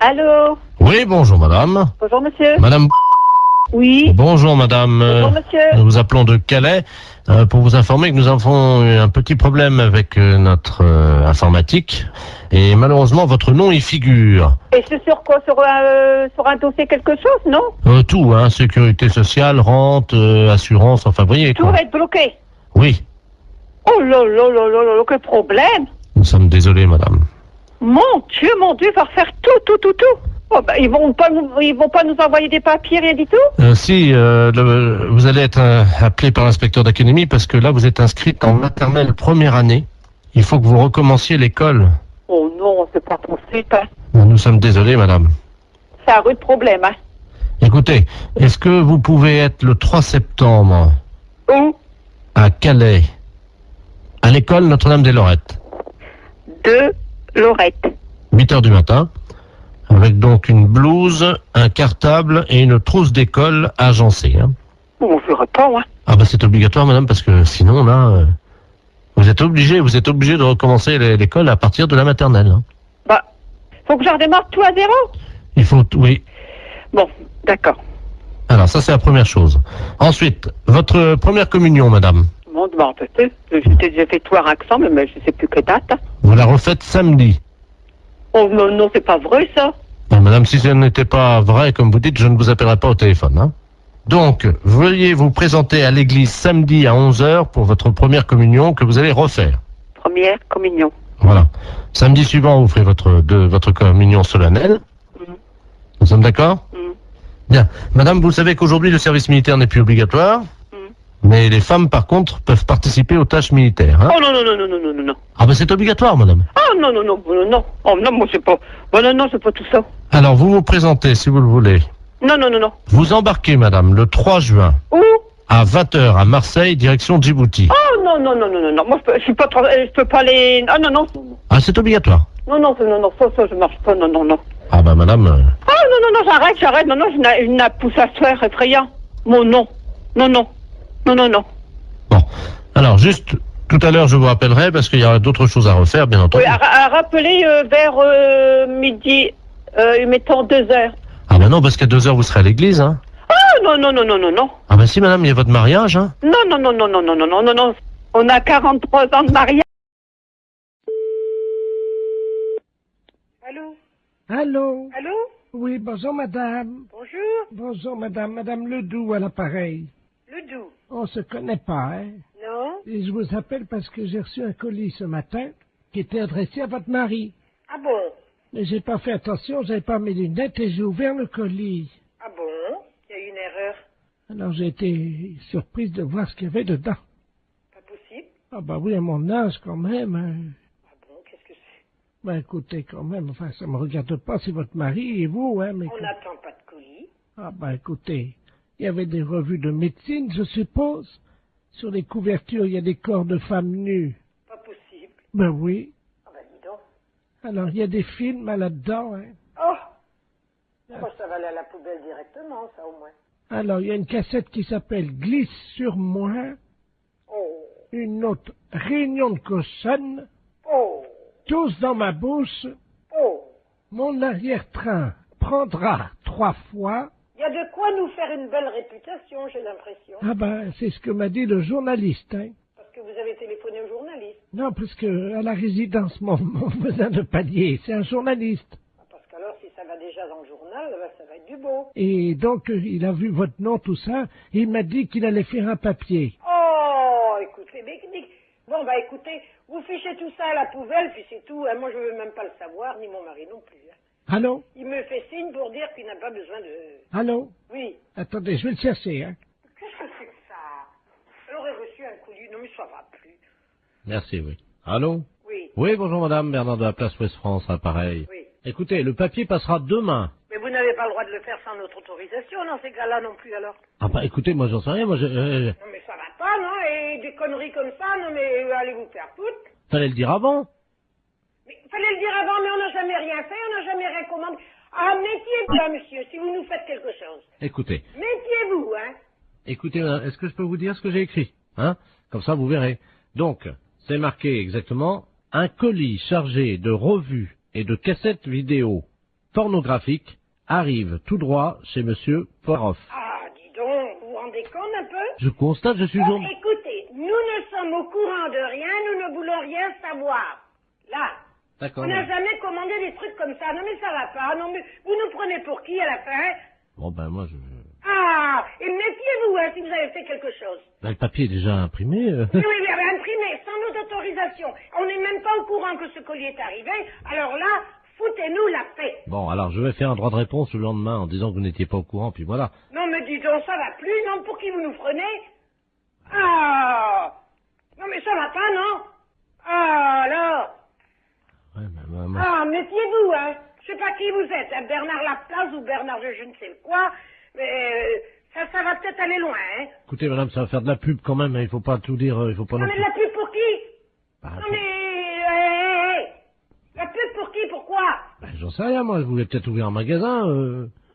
Allô? Oui, bonjour madame. Bonjour monsieur. Madame, Oui. bonjour madame. Bonjour monsieur. Nous vous appelons de Calais pour vous informer que nous avons eu un petit problème avec notre informatique et malheureusement votre nom y figure. Et c'est sur quoi? Sur un dossier quelque chose, non? Tout, hein, sécurité sociale, rente, assurance, enfin voyez Tout quoi. va être bloqué. Oui, Oh là là là là là, quel problème! nous sommes désolés madame. Mon Dieu, il va refaire tout. Oh, bah, ils vont pas nous envoyer des papiers, rien du tout? Si, vous allez être appelé par l'inspecteur d'académie parce que là vous êtes inscrite en maternelle première année. Il faut que vous recommenciez l'école. Oh non, c'est pas possible, hein. Nous sommes désolés madame. C'est un rude problème, hein. Écoutez, est-ce que vous pouvez être le 3 septembre Où? à Calais, à l'école Notre-Dame-des-Lorettes, De Lorette. 8 heures du matin, avec donc une blouse, un cartable et une trousse d'école agencée. Hein. On verra pas, hein. Ah bah c'est obligatoire madame, parce que sinon là, vous êtes obligé de recommencer l'école à partir de la maternelle. Hein. Bah, faut que je redémarre tout à zéro? Il faut, oui. Bon, d'accord. Alors ça c'est la première chose. Ensuite, votre première communion madame, Bon, bah, peut-être. J'étais déjà fait tout un ensemble, mais je sais plus quelle date, hein. vous la refaites samedi. Oh non, non, c'est pas vrai, ça. Non, madame, si ce n'était pas vrai, comme vous dites, je ne vous appellerai pas au téléphone. Hein. Donc, veuillez vous présenter à l'église samedi à 11 heures pour votre première communion que vous allez refaire. Première communion. Voilà. Samedi suivant, vous ferez votre communion solennelle. Mhm. Nous sommes d'accord? Mhm. Bien. Madame, vous savez qu'aujourd'hui, le service militaire n'est plus obligatoire. Mais les femmes, par contre, peuvent participer aux tâches militaires. Hein. Oh non, non, non, non, non, non, non, non. Ah ben c'est obligatoire, madame. Oh non, non, non, non, non. Oh non, moi c'est pas... Bon, non, non, c'est pas tout ça. Alors, vous vous présentez, si vous le voulez. Non, non, non, non. Vous embarquez, madame, le 3 juin, Où? à 20 heures à Marseille, direction Djibouti. Oh non, non, non, non, non, non. Moi, je suis pas... Je peux pas aller... Ah non, non. Ah, c'est obligatoire. Non, non, non, non, ça, je marche pas, non, non, non. Ah ben, madame... Ah non, non, non, j'arrête. Non, non, je n'ai pousse à faire effrayant. Mon non. Non, non. Non, non, non. Bon. Alors, juste, tout à l'heure, je vous rappellerai, parce qu'il y aura d'autres choses à refaire, bien entendu. Oui, à rappeler vers midi, mettons 2 heures. Ah ben non, parce qu'à 2 heures, vous serez à l'église, hein. Oh non, non, non, non, non, non. Ah ben si, madame, il y a votre mariage, hein. Non, non, non, non, non, non, non, non, non, non. On a 43 ans de mariage. Allô? Allô? Allô? Oui, bonjour madame. Bonjour? Bonjour madame, madame Ledoux à l'appareil. Ledoux? On se connaît pas, hein? Non? Et je vous appelle parce que j'ai reçu un colis ce matin qui était adressé à votre mari. Ah bon? Mais j'ai pas fait attention, j'avais pas mes lunettes et j'ai ouvert le colis. Ah bon? Il y a eu une erreur. Alors j'ai été surprise de voir ce qu'il y avait dedans. Pas possible? Ah bah oui, à mon âge quand même, hein. Ah bon, qu'est-ce que c'est? Ben écoutez quand même, enfin ça me regarde pas si votre mari et vous, hein, mais... On n'attend pas de colis. Ah ben écoutez, il y avait des revues de médecine, je suppose. Sur les couvertures, il y a des corps de femmes nues. Pas possible. Ben oui. Ah bah dis donc. Alors, il y a des films là-dedans, hein. Oh! Moi, ça va aller à la poubelle directement, ça au moins. Alors, il y a une cassette qui s'appelle Glisse sur moi, Oh! une autre Réunion de cochonne, Oh! tous dans ma bouche, Oh! mon arrière-train prendra 3 fois. Il y a de quoi nous faire une belle réputation, j'ai l'impression. Ah ben, c'est ce que m'a dit le journaliste, hein. Parce que vous avez téléphoné au journaliste. Non, parce que à la résidence, mon voisin de palier, c'est un journaliste. Ah, parce qu'alors, si ça va déjà dans le journal, ben, ça va être du beau. Et donc, il a vu votre nom, tout ça, et il m'a dit qu'il allait faire un papier. Oh, écoutez, bon, bah écoutez, vous fichez tout ça à la poubelle, puis c'est tout. Hein. Moi, je veux même pas le savoir, ni mon mari non plus. Hein. Allô? Il me fait signe pour dire qu'il n'a pas besoin de... Allô? Oui. Attendez, je vais le chercher, hein. Qu'est-ce que c'est que ça? Elle aurait reçu un colis. Non, mais ça va plus. Merci, oui. Allô? Oui. Oui, bonjour madame, Bernard de la place Ouest France, appareil. Oui. Écoutez, le papier passera demain. Mais vous n'avez pas le droit de le faire sans notre autorisation dans ces cas-là non plus, alors. Ah bah écoutez, moi j'en sais rien, moi Non, mais ça va pas, non? Et des conneries comme ça, non, mais allez vous faire foutre. fallait le dire avant. Mais il fallait le dire avant, mais on n'a jamais rien fait, on n'a jamais rien commandé. Ah, méfiez-vous, là, monsieur, si vous nous faites quelque chose. Écoutez, Méfiez-vous, hein. écoutez madame, est-ce que je peux vous dire ce que j'ai écrit? Hein? Comme ça vous verrez. Donc, c'est marqué exactement, un colis chargé de revues et de cassettes vidéo pornographiques arrive tout droit chez Monsieur Poiroff. Ah, dis donc, vous vous rendez compte un peu? Je constate, je suis Bon, journaliste. écoutez, nous ne sommes au courant de rien, nous ne voulons rien savoir. Là. D'accord. On n'a jamais commandé des trucs comme ça. Non mais ça va pas. Non mais vous nous prenez pour qui à la fin? Bon, ben moi, Ah, et méfiez-vous si vous avez fait quelque chose. Ben, le papier est déjà imprimé. Oui, oui, imprimé, sans notre autorisation. On n'est même pas au courant que ce collier est arrivé. Alors là, foutez-nous la paix. Bon, alors je vais faire un droit de réponse le lendemain en disant que vous n'étiez pas au courant, puis voilà. Non mais dis donc, ça va plus. Non, pour qui vous nous prenez? Ah, non mais ça va pas, non? Ah, alors. Ouais, mais, Ah, méfiez-vous, Je sais pas qui vous êtes, Bernard Laplace ou Bernard je ne sais quoi, mais ça va peut-être aller loin, Écoutez, madame, ça va faire de la pub quand même, hein, il faut pas tout dire, il faut pas Non non mais plus... de la pub pour qui? Bah, Non mais, la pub pour qui, pourquoi? ben, j'en sais rien, moi, je voulais peut-être ouvrir un magasin,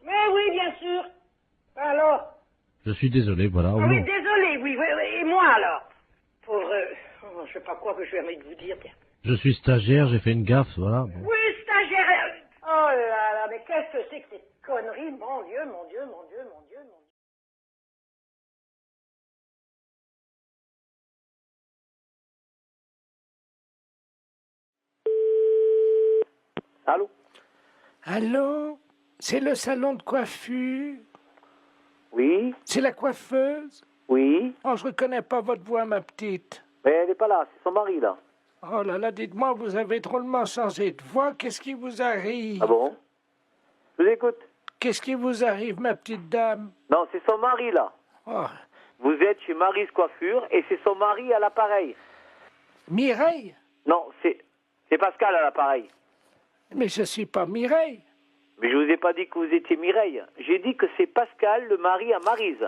Mais oui, bien sûr. Alors? Je suis désolé, voilà. Ah au oui, nom- désolé, oui, et moi alors? Pour, je sais pas quoi que je vais envie de vous dire, tiens. Je suis stagiaire, j'ai fait une gaffe, voilà. Bon. Oui, stagiaire. Oh là là, mais qu'est-ce que c'est que ces conneries? Mon Dieu, mon Dieu, mon Dieu, mon Dieu, mon Dieu. Allô? Allô? C'est le salon de coiffure? Oui? C'est la coiffeuse? Oui? Oh, je reconnais pas votre voix, ma petite. Mais elle n'est pas là, c'est son mari, là. Oh là là, dites-moi, vous avez drôlement changé de voix. Qu'est-ce qui vous arrive? Ah bon? Je vous écoute. Qu'est-ce qui vous arrive, ma petite dame? Non, c'est son mari, là. Oh, Vous êtes chez Mary's Coiffure et c'est son mari à l'appareil. Mireille? Non, c'est Pascal à l'appareil. Mais je suis pas Mireille. Mais je vous ai pas dit que vous étiez Mireille. J'ai dit que c'est Pascal, le mari à Maryse.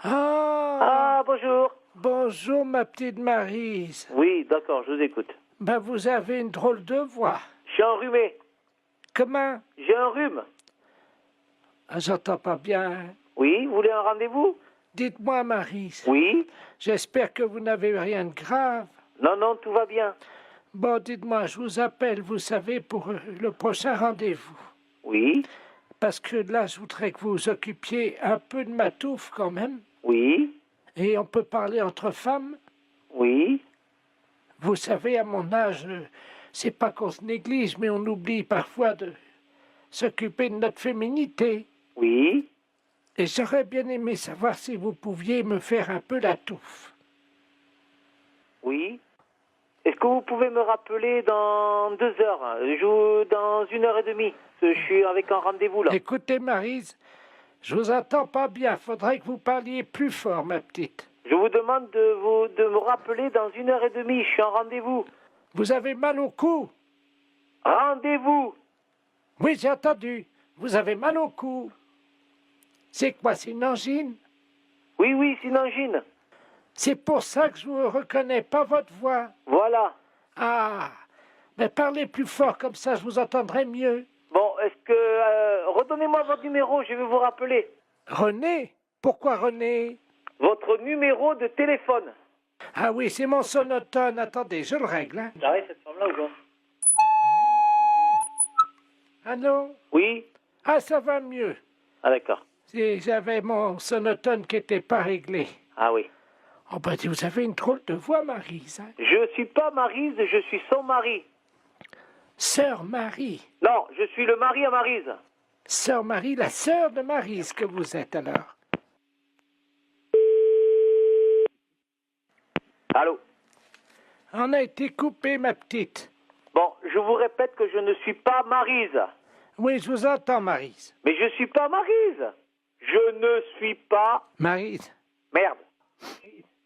Ah, Ah, bonjour. bonjour, ma petite Maryse. Oui, d'accord, je vous écoute. Ben, vous avez une drôle de voix. Je suis enrhumé. Comment? J'ai un rhume. Ah, j'entends pas bien. Oui, vous voulez un rendez-vous? Dites-moi, Maryse. Oui. J'espère que vous n'avez rien de grave. Non, non, tout va bien. Bon, dites-moi, je vous appelle, vous savez, pour le prochain rendez-vous. Oui. Parce que là, je voudrais que vous vous occupiez un peu de ma touffe quand même. Oui. Et on peut parler entre femmes. Oui. Vous savez, à mon âge, c'est pas qu'on se néglige, mais on oublie parfois de s'occuper de notre féminité. Oui. Et j'aurais bien aimé savoir si vous pouviez me faire un peu la touffe. Oui. Est-ce que vous pouvez me rappeler dans 2 heures, dans 1h30? Je suis avec un rendez-vous là. Écoutez, Maryse, je vous entends pas bien. Faudrait que vous parliez plus fort, ma petite. Je vous demande de me rappeler dans 1h30. Je suis en rendez-vous. Vous avez mal au cou? Rendez-vous. Oui, j'ai entendu. Vous avez mal au cou. C'est quoi, c'est une angine? Oui, oui, c'est une angine. C'est pour ça que je ne reconnais pas votre voix. Voilà. Ah, mais parlez plus fort, comme ça je vous entendrai mieux. Bon, est-ce que... redonnez-moi votre numéro, je vais vous rappeler. René? Pourquoi René? Votre numéro de téléphone. Ah oui, c'est mon sonotone. Attendez, je le règle. Hein. J'arrive cette femme-là ou quoi? Allô? Oui. Ah, ça va mieux. Ah d'accord. J'avais mon sonotone qui n'était pas réglé. Ah oui. Oh ben, vous avez une drôle de voix, Maryse. Hein? Je suis pas Maryse, je suis son mari. Sœur Marie. Non, je suis le mari à Maryse. Sœur Marie, la sœur de Maryse que vous êtes alors. Allô? On a été coupé, ma petite. Bon, je vous répète que je ne suis pas Maryse. Oui, je vous entends, Maryse. Mais je suis pas Maryse. Je ne suis pas... Maryse. Merde.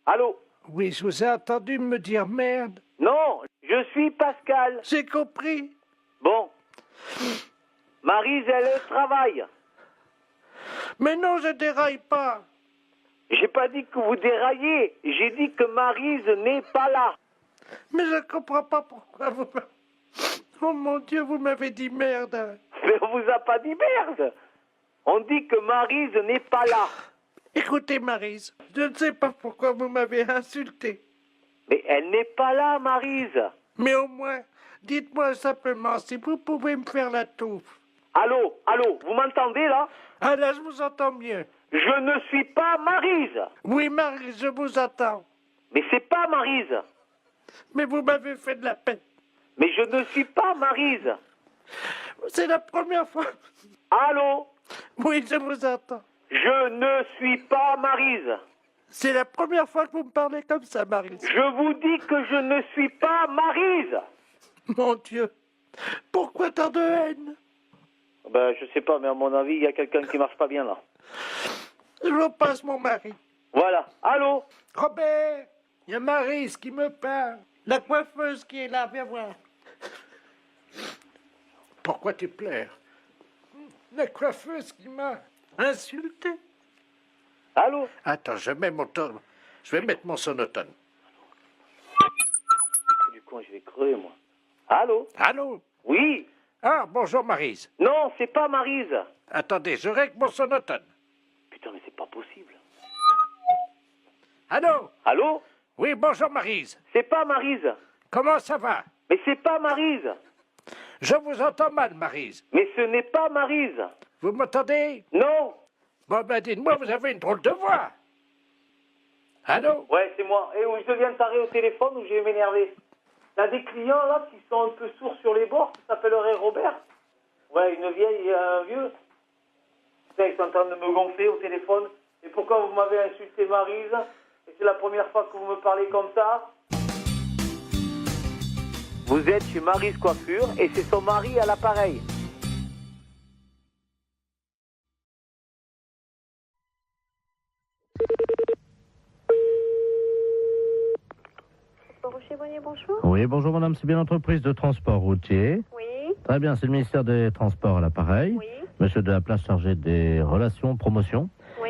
Allô? Oui, je vous ai entendu me dire merde. Non, je suis Pascal. J'ai compris. Bon. Maryse, elle est au travail. Mais non, je déraille pas. J'ai pas dit que vous déraillez. J'ai dit que Maryse n'est pas là. Mais je comprends pas pourquoi vous... Oh mon Dieu, vous m'avez dit merde. Mais on vous a pas dit merde. On dit que Maryse n'est pas là. Écoutez, Maryse, je ne sais pas pourquoi vous m'avez insulté. Mais elle n'est pas là, Maryse. Mais au moins, Dites-moi simplement si vous pouvez me faire la touffe. Allô, vous m'entendez là? Ah là, je vous entends mieux. Je ne suis pas Maryse. Oui, Maryse, je vous attends. Mais c'est pas Maryse. Mais vous m'avez fait de la peine. Mais je ne suis pas Maryse. C'est la première fois. Allô? Oui, je vous entends. Je ne suis pas Maryse. C'est la première fois que vous me parlez comme ça, Maryse. Je vous dis que je ne suis pas Maryse. Mon Dieu, pourquoi tant de haine? Ben, je sais pas, mais à mon avis, il y a quelqu'un qui marche pas bien là. Je vous passe mon mari. Voilà. Allô? Robert, il y a Maryse qui me parle. La coiffeuse qui est là, viens voir. Pourquoi tu pleures? La coiffeuse qui m'a insulté. Allô? Attends, je vais mettre mon sonotone. Du coup, je vais crever, moi. Allô? Allô? Oui? Ah, bonjour Maryse. Non, c'est pas Maryse. Attendez, je règle mon sonotone. Putain, mais c'est pas possible. Allô? Allô? Oui, bonjour Maryse. C'est pas Maryse. Comment ça va? Mais c'est pas Maryse. Je vous entends mal, Maryse. Mais ce n'est pas Maryse. Vous m'entendez? Non. Bon, ben dites-moi, vous avez une drôle de voix. Allô? Ouais, c'est moi. Et où je deviens taré au téléphone ou je vais m'énerver. T'as des clients là qui sont un peu sourds sur les bords, qui s'appelleraient Robert. Ouais, une vieille et un vieux. Putain, ils sont en train de me gonfler au téléphone. Et pourquoi vous m'avez insulté Maryse? Et c'est la première fois que vous me parlez comme ça? Vous êtes chez Maryse Coiffure et c'est son mari à l'appareil. Bonjour. Oui, bonjour madame, c'est bien l'entreprise de transport routier. Oui, Très bien, c'est le ministère des Transports à l'appareil. oui, Monsieur de la Place chargé des relations, promotion. oui.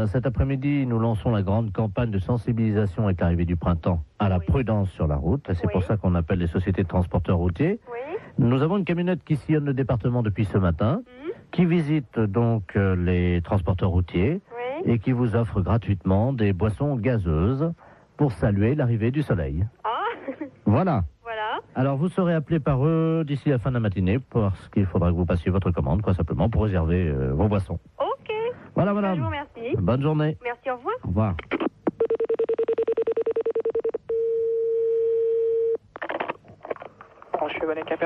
Cet après-midi, nous lançons la grande campagne de sensibilisation avec l'arrivée du printemps à la Oui. prudence sur la route. Et c'est Oui. pour ça qu'on appelle les sociétés de transporteurs routiers. Oui. Nous avons une camionnette qui sillonne le département depuis ce matin, qui visite donc les transporteurs routiers Oui. et qui vous offre gratuitement des boissons gazeuses pour saluer l'arrivée du soleil. Ah, Voilà. voilà. Alors, vous serez appelé par eux d'ici la fin de la matinée parce qu'il faudra que vous passiez votre commande, quoi, simplement, pour réserver vos boissons. Ok. Voilà, Je vous madame. remercie. Bonne journée. Merci, au revoir. Au revoir.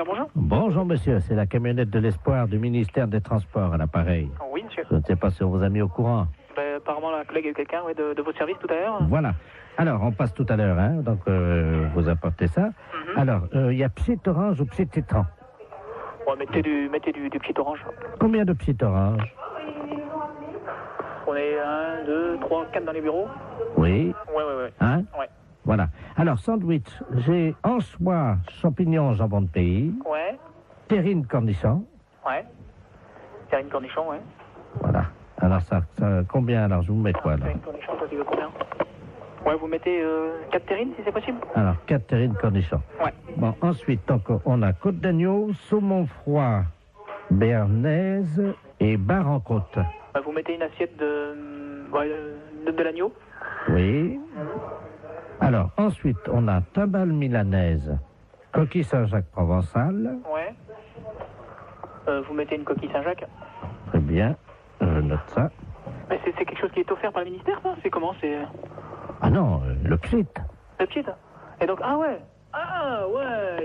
Bonjour. Bonjour, monsieur. C'est la camionnette de l'espoir du ministère des Transports à l'appareil. Oui, monsieur. Je ne sais pas si on vous a mis au courant. Apparemment, la collègue a eu quelqu'un de votre service tout à l'heure. Voilà. Alors, on passe tout à l'heure, hein, donc vous apportez ça. Alors, il y a Psit Orange ou Psit Citron. Ouais, mettez du petit orange. Combien de Psit Orange? On est 1, 2, 3, 4 dans les bureaux. Oui. Ouais. Hein? Ouais. Voilà. Alors, sandwich, j'ai anchois, champignons, jambon de pays, Ouais. terrine cornichon. Ouais. Terrine cornichon, ouais. Voilà. Alors, ça combien? Alors, je vous mets quoi, là? Terrine cornichon, toi, tu veux combien? Ouais, vous mettez 4 terrines, si c'est possible. Alors, 4 terrines cornichons. Ouais. Bon, ensuite, donc, on a côte d'agneau, saumon froid, béarnaise et bar en côte. Ouais, vous mettez une assiette de l'agneau. Oui. Alors, ensuite, on a tabale milanaise, coquille Saint-Jacques provençal. Ouais. Vous mettez une coquille Saint-Jacques. Très bien, je note ça. Mais c'est quelque chose qui est offert par le ministère, ça? C'est comment? C'est Ah non, le psit. le petit. Et donc, ah ouais,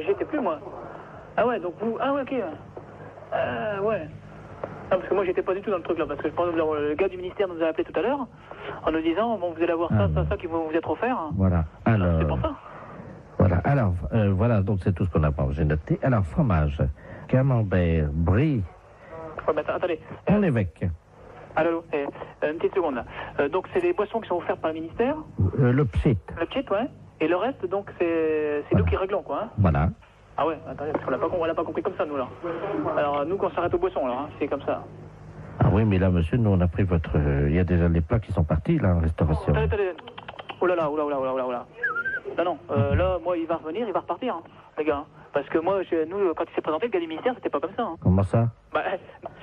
j'étais plus moi. Ah ouais, donc vous, ah ouais, ok. Ouais. Non, parce que moi j'étais pas du tout dans le truc là, parce que je pense que le gars du ministère nous a appelé tout à l'heure en nous disant, bon, vous allez avoir ça qui vous être offert. Voilà. Alors, C'est pour ça. voilà. Alors, voilà, donc c'est tout ce qu'on a. J'ai noté. Alors, fromage, camembert, brie, Ouais, mais attendez. Pont l'évêque, Allô, une petite seconde là. Donc c'est des boissons qui sont offertes par le ministère, le psit. le kit, ouais. Et le reste, donc c'est nous qui réglons quoi. Hein. Voilà. Ah ouais, attendez, parce qu'on l'a pas compris comme ça nous là. Alors nous qu'on s'arrête aux boissons là, hein, c'est comme ça. Ah oui, mais là, monsieur, nous, on a pris votre... Il y a déjà les plats qui sont partis, là, en restauration. Attendez. Oh là là. Non, là, moi, il va revenir, il va repartir, hein, les gars. Hein. Parce que moi, nous, quand il s'est présenté, le gars du ministère, c'était pas comme ça. Hein. Comment ça? Bah,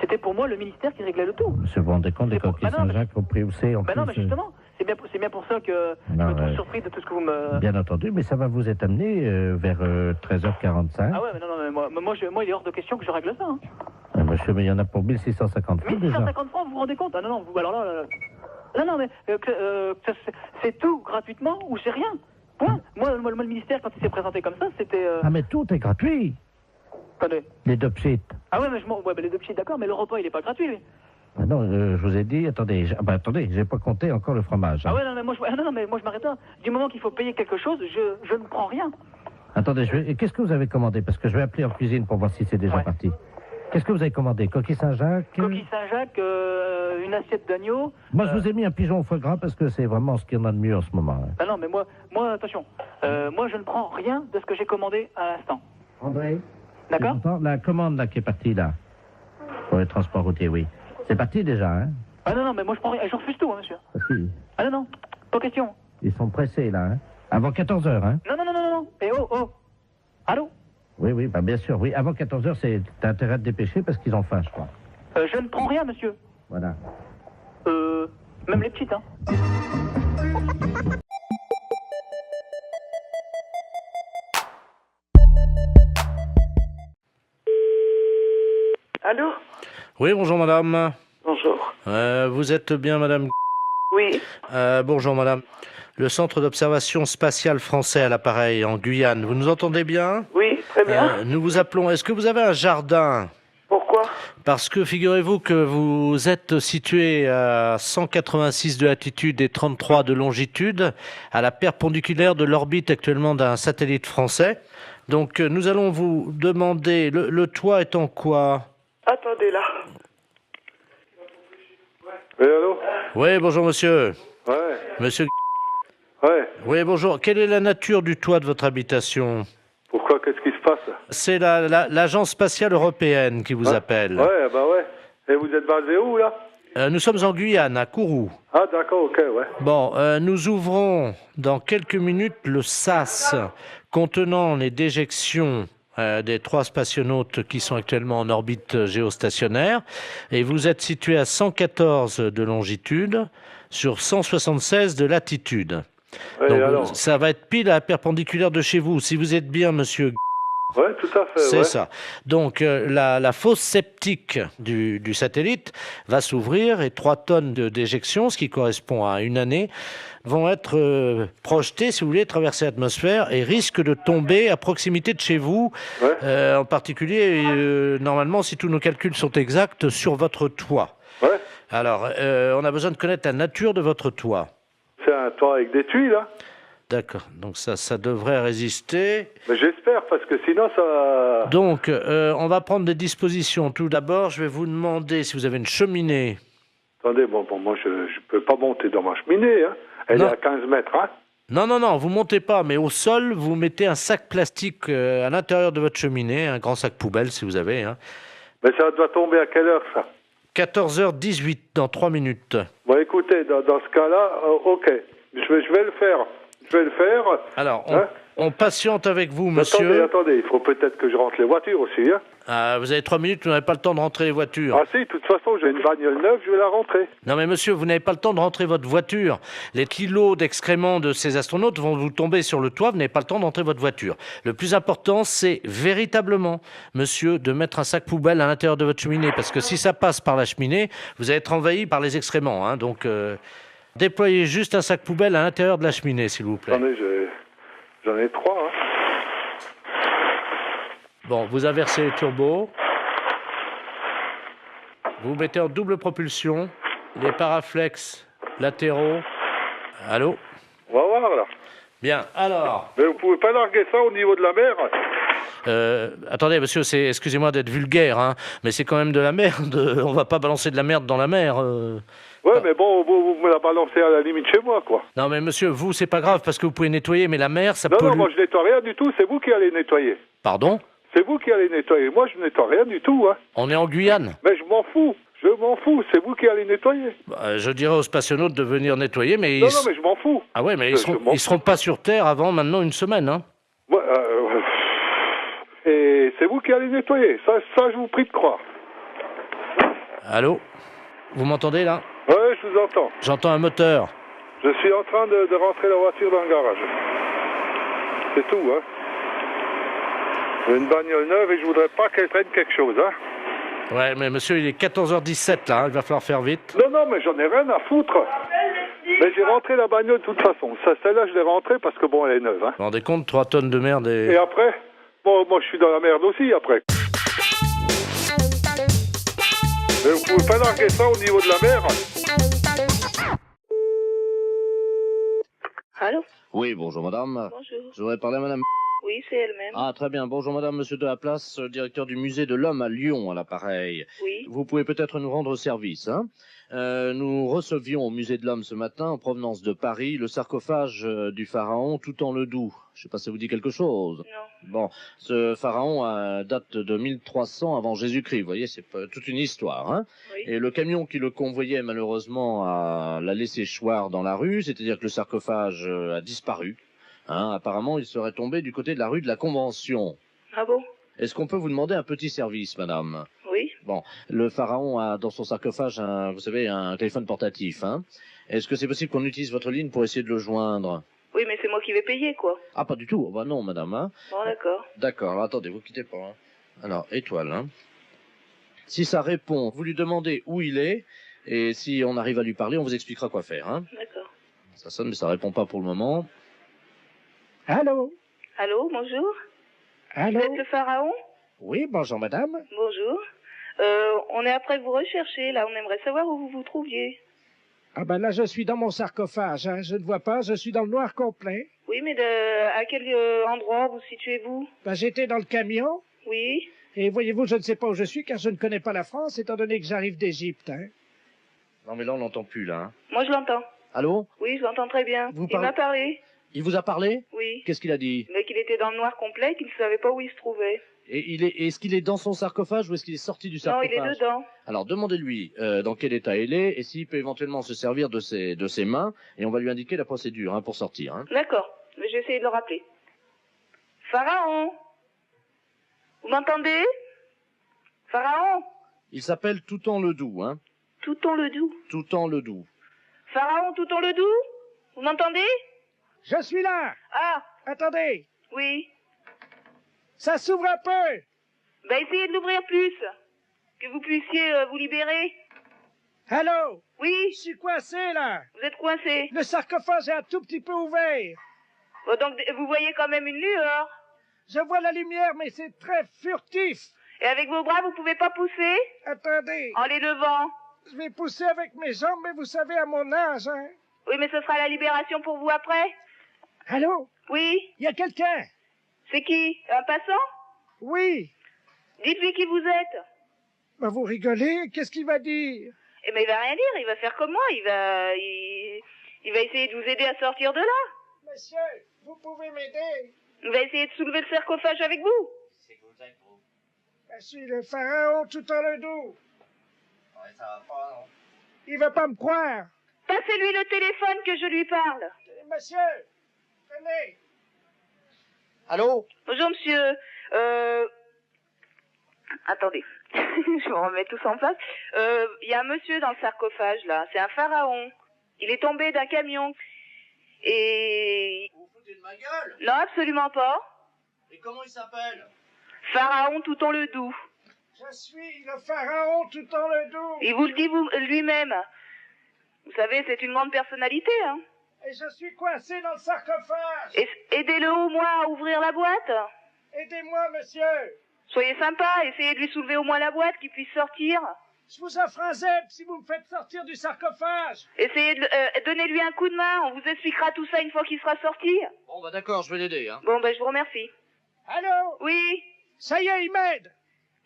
c'était pour moi le ministère qui réglait le tout. Monsieur, vous vous rendez compte des C'est pour- coquilles Bah non, mais- Saint-Jacques au prix où c'est en Ben non, mais plus, justement, c'est c'est bien pour ça que je Non, me trouve surpris de tout ce que vous me... Bien entendu, mais ça va vous être amené vers 13h45. Ah ouais, mais non, mais moi, il est hors de question que je règle ça. Hein. Monsieur, mais il y en a pour 1650 francs déjà. 1650 francs, vous vous rendez compte? Ah non, non, vous, alors là... Non, mais c'est tout gratuitement ou c'est rien? Point. Moi, le ministère, quand il s'est présenté comme ça, c'était... Ah, mais tout est gratuit. Attendez. Les deux pchits. Ah ouais, mais les deux petits, d'accord, mais le repas, il est pas gratuit, lui. Ah non, je vous ai dit, attendez, j'ai pas compté encore le fromage. Hein. Ah ouais, non, mais moi, je m'arrête là. Du moment qu'il faut payer quelque chose, je ne prends rien. Attendez, qu'est-ce que vous avez commandé? Parce que je vais appeler en cuisine pour voir si c'est déjà parti. Qu'est-ce que vous avez commandé? Coquille Saint-Jacques? Coquille Saint-Jacques, une assiette d'agneau. Moi, je vous ai mis un pigeon au foie gras parce que c'est vraiment ce qu'il y en a de mieux en ce moment. Hein. Ah non, mais moi, attention. Moi, je ne prends rien de ce que j'ai commandé à l'instant. André? D'accord? La commande là qui est partie là, pour le transport routier, oui. C'est parti déjà, hein? Ah non, mais moi, je prends rien. Je refuse tout, hein, monsieur. Si. Ah non, pas question. Ils sont pressés là, hein? Avant 14h, hein? Non. Et oh. Allô? Oui, bah bien sûr, oui. Avant 14h, t'as intérêt à te dépêcher parce qu'ils ont faim, je crois. Je ne prends rien, monsieur. Voilà. Même les petites, hein. Allô? Oui, bonjour madame. Bonjour. Vous êtes bien madame? Oui. Bonjour madame. Le centre d'observation spatiale français à l'appareil en Guyane. Vous nous entendez bien? Oui, très bien. Nous vous appelons. Est-ce que vous avez un jardin? Pourquoi? Parce que figurez-vous que vous êtes situé à 186 de latitude et 33 de longitude, à la perpendiculaire de l'orbite actuellement d'un satellite français. Donc nous allons vous demander, le toit est en quoi? Attendez là. Oui, allô? Oui, bonjour monsieur. Ouais. Monsieur. Ouais. Oui, bonjour. Quelle est la nature du toit de votre habitation? Pourquoi? Qu'est-ce qui se passe? C'est l'Agence spatiale européenne qui vous appelle. Ouais, bah ouais. Et vous êtes basé où, là? Nous sommes en Guyane, à Kourou. Ah, d'accord, ok, ouais. Bon, nous ouvrons dans quelques minutes le SAS contenant les déjections des 3 spationautes qui sont actuellement en orbite géostationnaire. Et vous êtes situé à 114 de longitude sur 176 de latitude. Ouais, Donc, alors? ça va être pile à la perpendiculaire de chez vous. Si vous êtes bien, monsieur... Ouais, tout à fait, C'est ça. Donc, la fosse septique du satellite va s'ouvrir et 3 tonnes de déjection, ce qui correspond à une année, vont être projetées, si vous voulez, traverser l'atmosphère et risquent de tomber à proximité de chez vous, en particulier, normalement, si tous nos calculs sont exacts, sur votre toit. Ouais. Alors, on a besoin de connaître la nature de votre toit. C'est un toit avec des tuiles, là? D'accord, donc ça devrait résister. Mais j'espère, parce que sinon, ça... Donc, on va prendre des dispositions. Tout d'abord, je vais vous demander si vous avez une cheminée. Attendez, bon, moi, je peux pas monter dans ma cheminée, hein. Elle est à 15 mètres, hein. Non, vous montez pas, mais au sol, vous mettez un sac plastique à l'intérieur de votre cheminée, un grand sac poubelle si vous avez. Hein. Mais ça doit tomber à quelle heure, ça? 14h18, dans 3 minutes. Bon, écoutez, dans ce cas-là, ok. Je vais le faire. Je vais le faire. Alors, on patiente avec vous, monsieur. Attendez, il faut peut-être que je rentre les voitures aussi, hein. Vous avez 3 minutes, vous n'avez pas le temps de rentrer les voitures. Ah si, de toute façon, j'ai une bagnole neuve, je vais la rentrer. Non mais monsieur, vous n'avez pas le temps de rentrer votre voiture. Les kilos d'excréments de ces astronautes vont vous tomber sur le toit, vous n'avez pas le temps de rentrer votre voiture. Le plus important, c'est véritablement, monsieur, de mettre un sac poubelle à l'intérieur de votre cheminée, parce que si ça passe par la cheminée, vous allez être envahi par les excréments, hein. Donc, déployez juste un sac poubelle à l'intérieur de la cheminée, s'il vous plaît. Attendez, j'en ai 3, hein. Bon, vous inversez les turbos. Vous mettez en double propulsion les paraflex latéraux. Allô? On va voir, là. Bien, alors... Mais vous pouvez pas larguer ça au niveau de la mer? Attendez, monsieur, excusez-moi d'être vulgaire, hein, mais c'est quand même de la merde. On va pas balancer de la merde dans la mer. Ouais, mais bon, vous me la balancez à la limite chez moi, quoi. Non, mais monsieur, vous, c'est pas grave, parce que vous pouvez nettoyer, mais la mer, ça Non, pollue... non, moi, je nettoie rien du tout, c'est vous qui allez nettoyer. Pardon? C'est vous qui allez nettoyer. Moi, je nettoie rien du tout, hein. On est en Guyane. Mais je m'en fous. Je m'en fous. C'est vous qui allez nettoyer. Je dirais aux spationautes de venir nettoyer, mais... Non, mais je m'en fous. Ah ouais, mais ils seront pas sur Terre avant maintenant une semaine, hein. Ouais, et c'est vous qui allez nettoyer. Ça, je vous prie de croire. Allô? Vous m'entendez, là? Ouais, je vous entends. J'entends un moteur. Je suis en train de rentrer la voiture dans le garage. C'est tout, hein. J'ai une bagnole neuve et je voudrais pas qu'elle traîne quelque chose, hein. Ouais, mais monsieur, il est 14h17 là, hein, il va falloir faire vite. Non, mais j'en ai rien à foutre. Mais j'ai rentré la bagnole de toute façon. Celle-là, je l'ai rentrée parce que bon, elle est neuve, hein. Vous vous rendez compte, 3 tonnes de merde Et après, bon, moi je suis dans la merde aussi après. Mais vous pouvez pas larguer ça au niveau de la mer. Allô? Oui, bonjour madame. Bonjour. Je voudrais parler à madame. Oui, c'est elle-même. Ah, très bien. Bonjour madame, monsieur de la Place, directeur du musée de l'Homme à Lyon, à l'appareil. Oui. Vous pouvez peut-être nous rendre service, hein. Nous recevions au musée de l'Homme ce matin, en provenance de Paris, le sarcophage du pharaon Toutan-le-Doux. Je sais pas si ça vous dit quelque chose. Non. Bon, ce pharaon date de 1300 avant Jésus-Christ. Vous voyez, c'est toute une histoire, hein. Oui. Et le camion qui le convoyait, malheureusement, l'a laissé choir dans la rue, c'est-à-dire que le sarcophage a disparu. Hein, apparemment, il serait tombé du côté de la rue de la Convention. Ah bon? Est-ce qu'on peut vous demander un petit service, madame? Oui. Bon, le pharaon a dans son sarcophage, vous savez, un téléphone portatif. Hein. Est-ce que c'est possible qu'on utilise votre ligne pour essayer de le joindre? Oui, mais c'est moi qui vais payer, quoi. Ah, pas du tout. Oh, bah non, madame. Hein. Bon, d'accord. D'accord, alors attendez, vous quittez pas. Hein. Alors, étoile. Hein. Si ça répond, vous lui demandez où il est, et si on arrive à lui parler, on vous expliquera quoi faire. Hein. D'accord. Ça sonne, mais ça répond pas pour le moment. Allô? Allô, bonjour. Allô? Vous êtes le pharaon? Oui, bonjour madame. Bonjour. On est après vous rechercher, là. On aimerait savoir où vous vous trouviez. Ah ben là, je suis dans mon sarcophage, hein. Je ne vois pas, je suis dans le noir complet. Oui, mais à quel endroit vous situez-vous? Ben, j'étais dans le camion, Oui. et voyez-vous, je ne sais pas où je suis, car je ne connais pas la France, étant donné que j'arrive d'Égypte, hein. Non, mais là, on l'entend plus, là. Hein. Moi, je l'entends. Allô? Oui, je l'entends très bien. Vous Il m'a parlé. Il vous a parlé? Oui. Qu'est-ce qu'il a dit? Mais qu'il était dans le noir complet, qu'il ne savait pas où il se trouvait. Et est-ce qu'il est dans son sarcophage ou est-ce qu'il est sorti du Non, sarcophage? il est dedans. Alors demandez-lui dans quel état il est et s'il peut éventuellement se servir de ses mains et on va lui indiquer la procédure hein, pour sortir. Hein. D'accord. Mais je vais essayer de le rappeler. Pharaon? Vous m'entendez? Pharaon? Il s'appelle Toutan-le-Doux. Hein. Toutan-le-Doux. Toutan-le-Doux. Pharaon Toutan-le-Doux? Vous m'entendez? Je suis là! Ah, Attendez! oui. Ça s'ouvre un peu! Ben essayez de l'ouvrir plus. Que vous puissiez vous libérer. Allô? Oui, Je suis coincé, là! vous êtes coincé. Le sarcophage est un tout petit peu ouvert. Bon, donc vous voyez quand même une lueur. Je vois la lumière, mais c'est très furtif. Et avec vos bras, vous pouvez pas pousser Attendez, en les levant. je vais pousser avec mes jambes, mais vous savez, à mon âge, hein. Oui, mais ce sera la libération pour vous après. Allô? Oui, Il y a quelqu'un? c'est qui? Un passant? Oui. Dites-lui qui vous êtes. Ben, vous rigolez? Qu'est-ce qu'il va dire? Eh ben il va rien dire, il va faire comme moi, il va essayer de vous aider à sortir de là. Monsieur, vous pouvez m'aider? Il va essayer de soulever le sarcophage avec vous. Ben, je suis le pharaon Toutan-le-Doux. Il va pas me croire. Passez-lui le téléphone que je lui parle. Monsieur, venez. Allô? Bonjour monsieur. Attendez, je me remets tous en place. Il y a un monsieur dans le sarcophage là, c'est un pharaon. Il est tombé d'un camion. Et... Vous vous foutez de ma gueule? Non, absolument pas. Et comment il s'appelle? Pharaon Toutan-le-Doux. Je suis le pharaon Toutan-le-Doux. Il vous le dit lui-même. Vous savez, c'est une grande personnalité, hein. Et je suis coincé dans le sarcophage. Aidez-le au moins à ouvrir la boîte. Aidez-moi, monsieur. Soyez sympa, essayez de lui soulever au moins la boîte, qu'il puisse sortir. Je vous offre un zèbre si vous me faites sortir du sarcophage. Essayez de donnez-lui un coup de main, on vous expliquera tout ça une fois qu'il sera sorti. Bon bah d'accord, je vais l'aider. Hein. Bon, ben je vous remercie. Allô? Oui, Ça y est, il m'aide.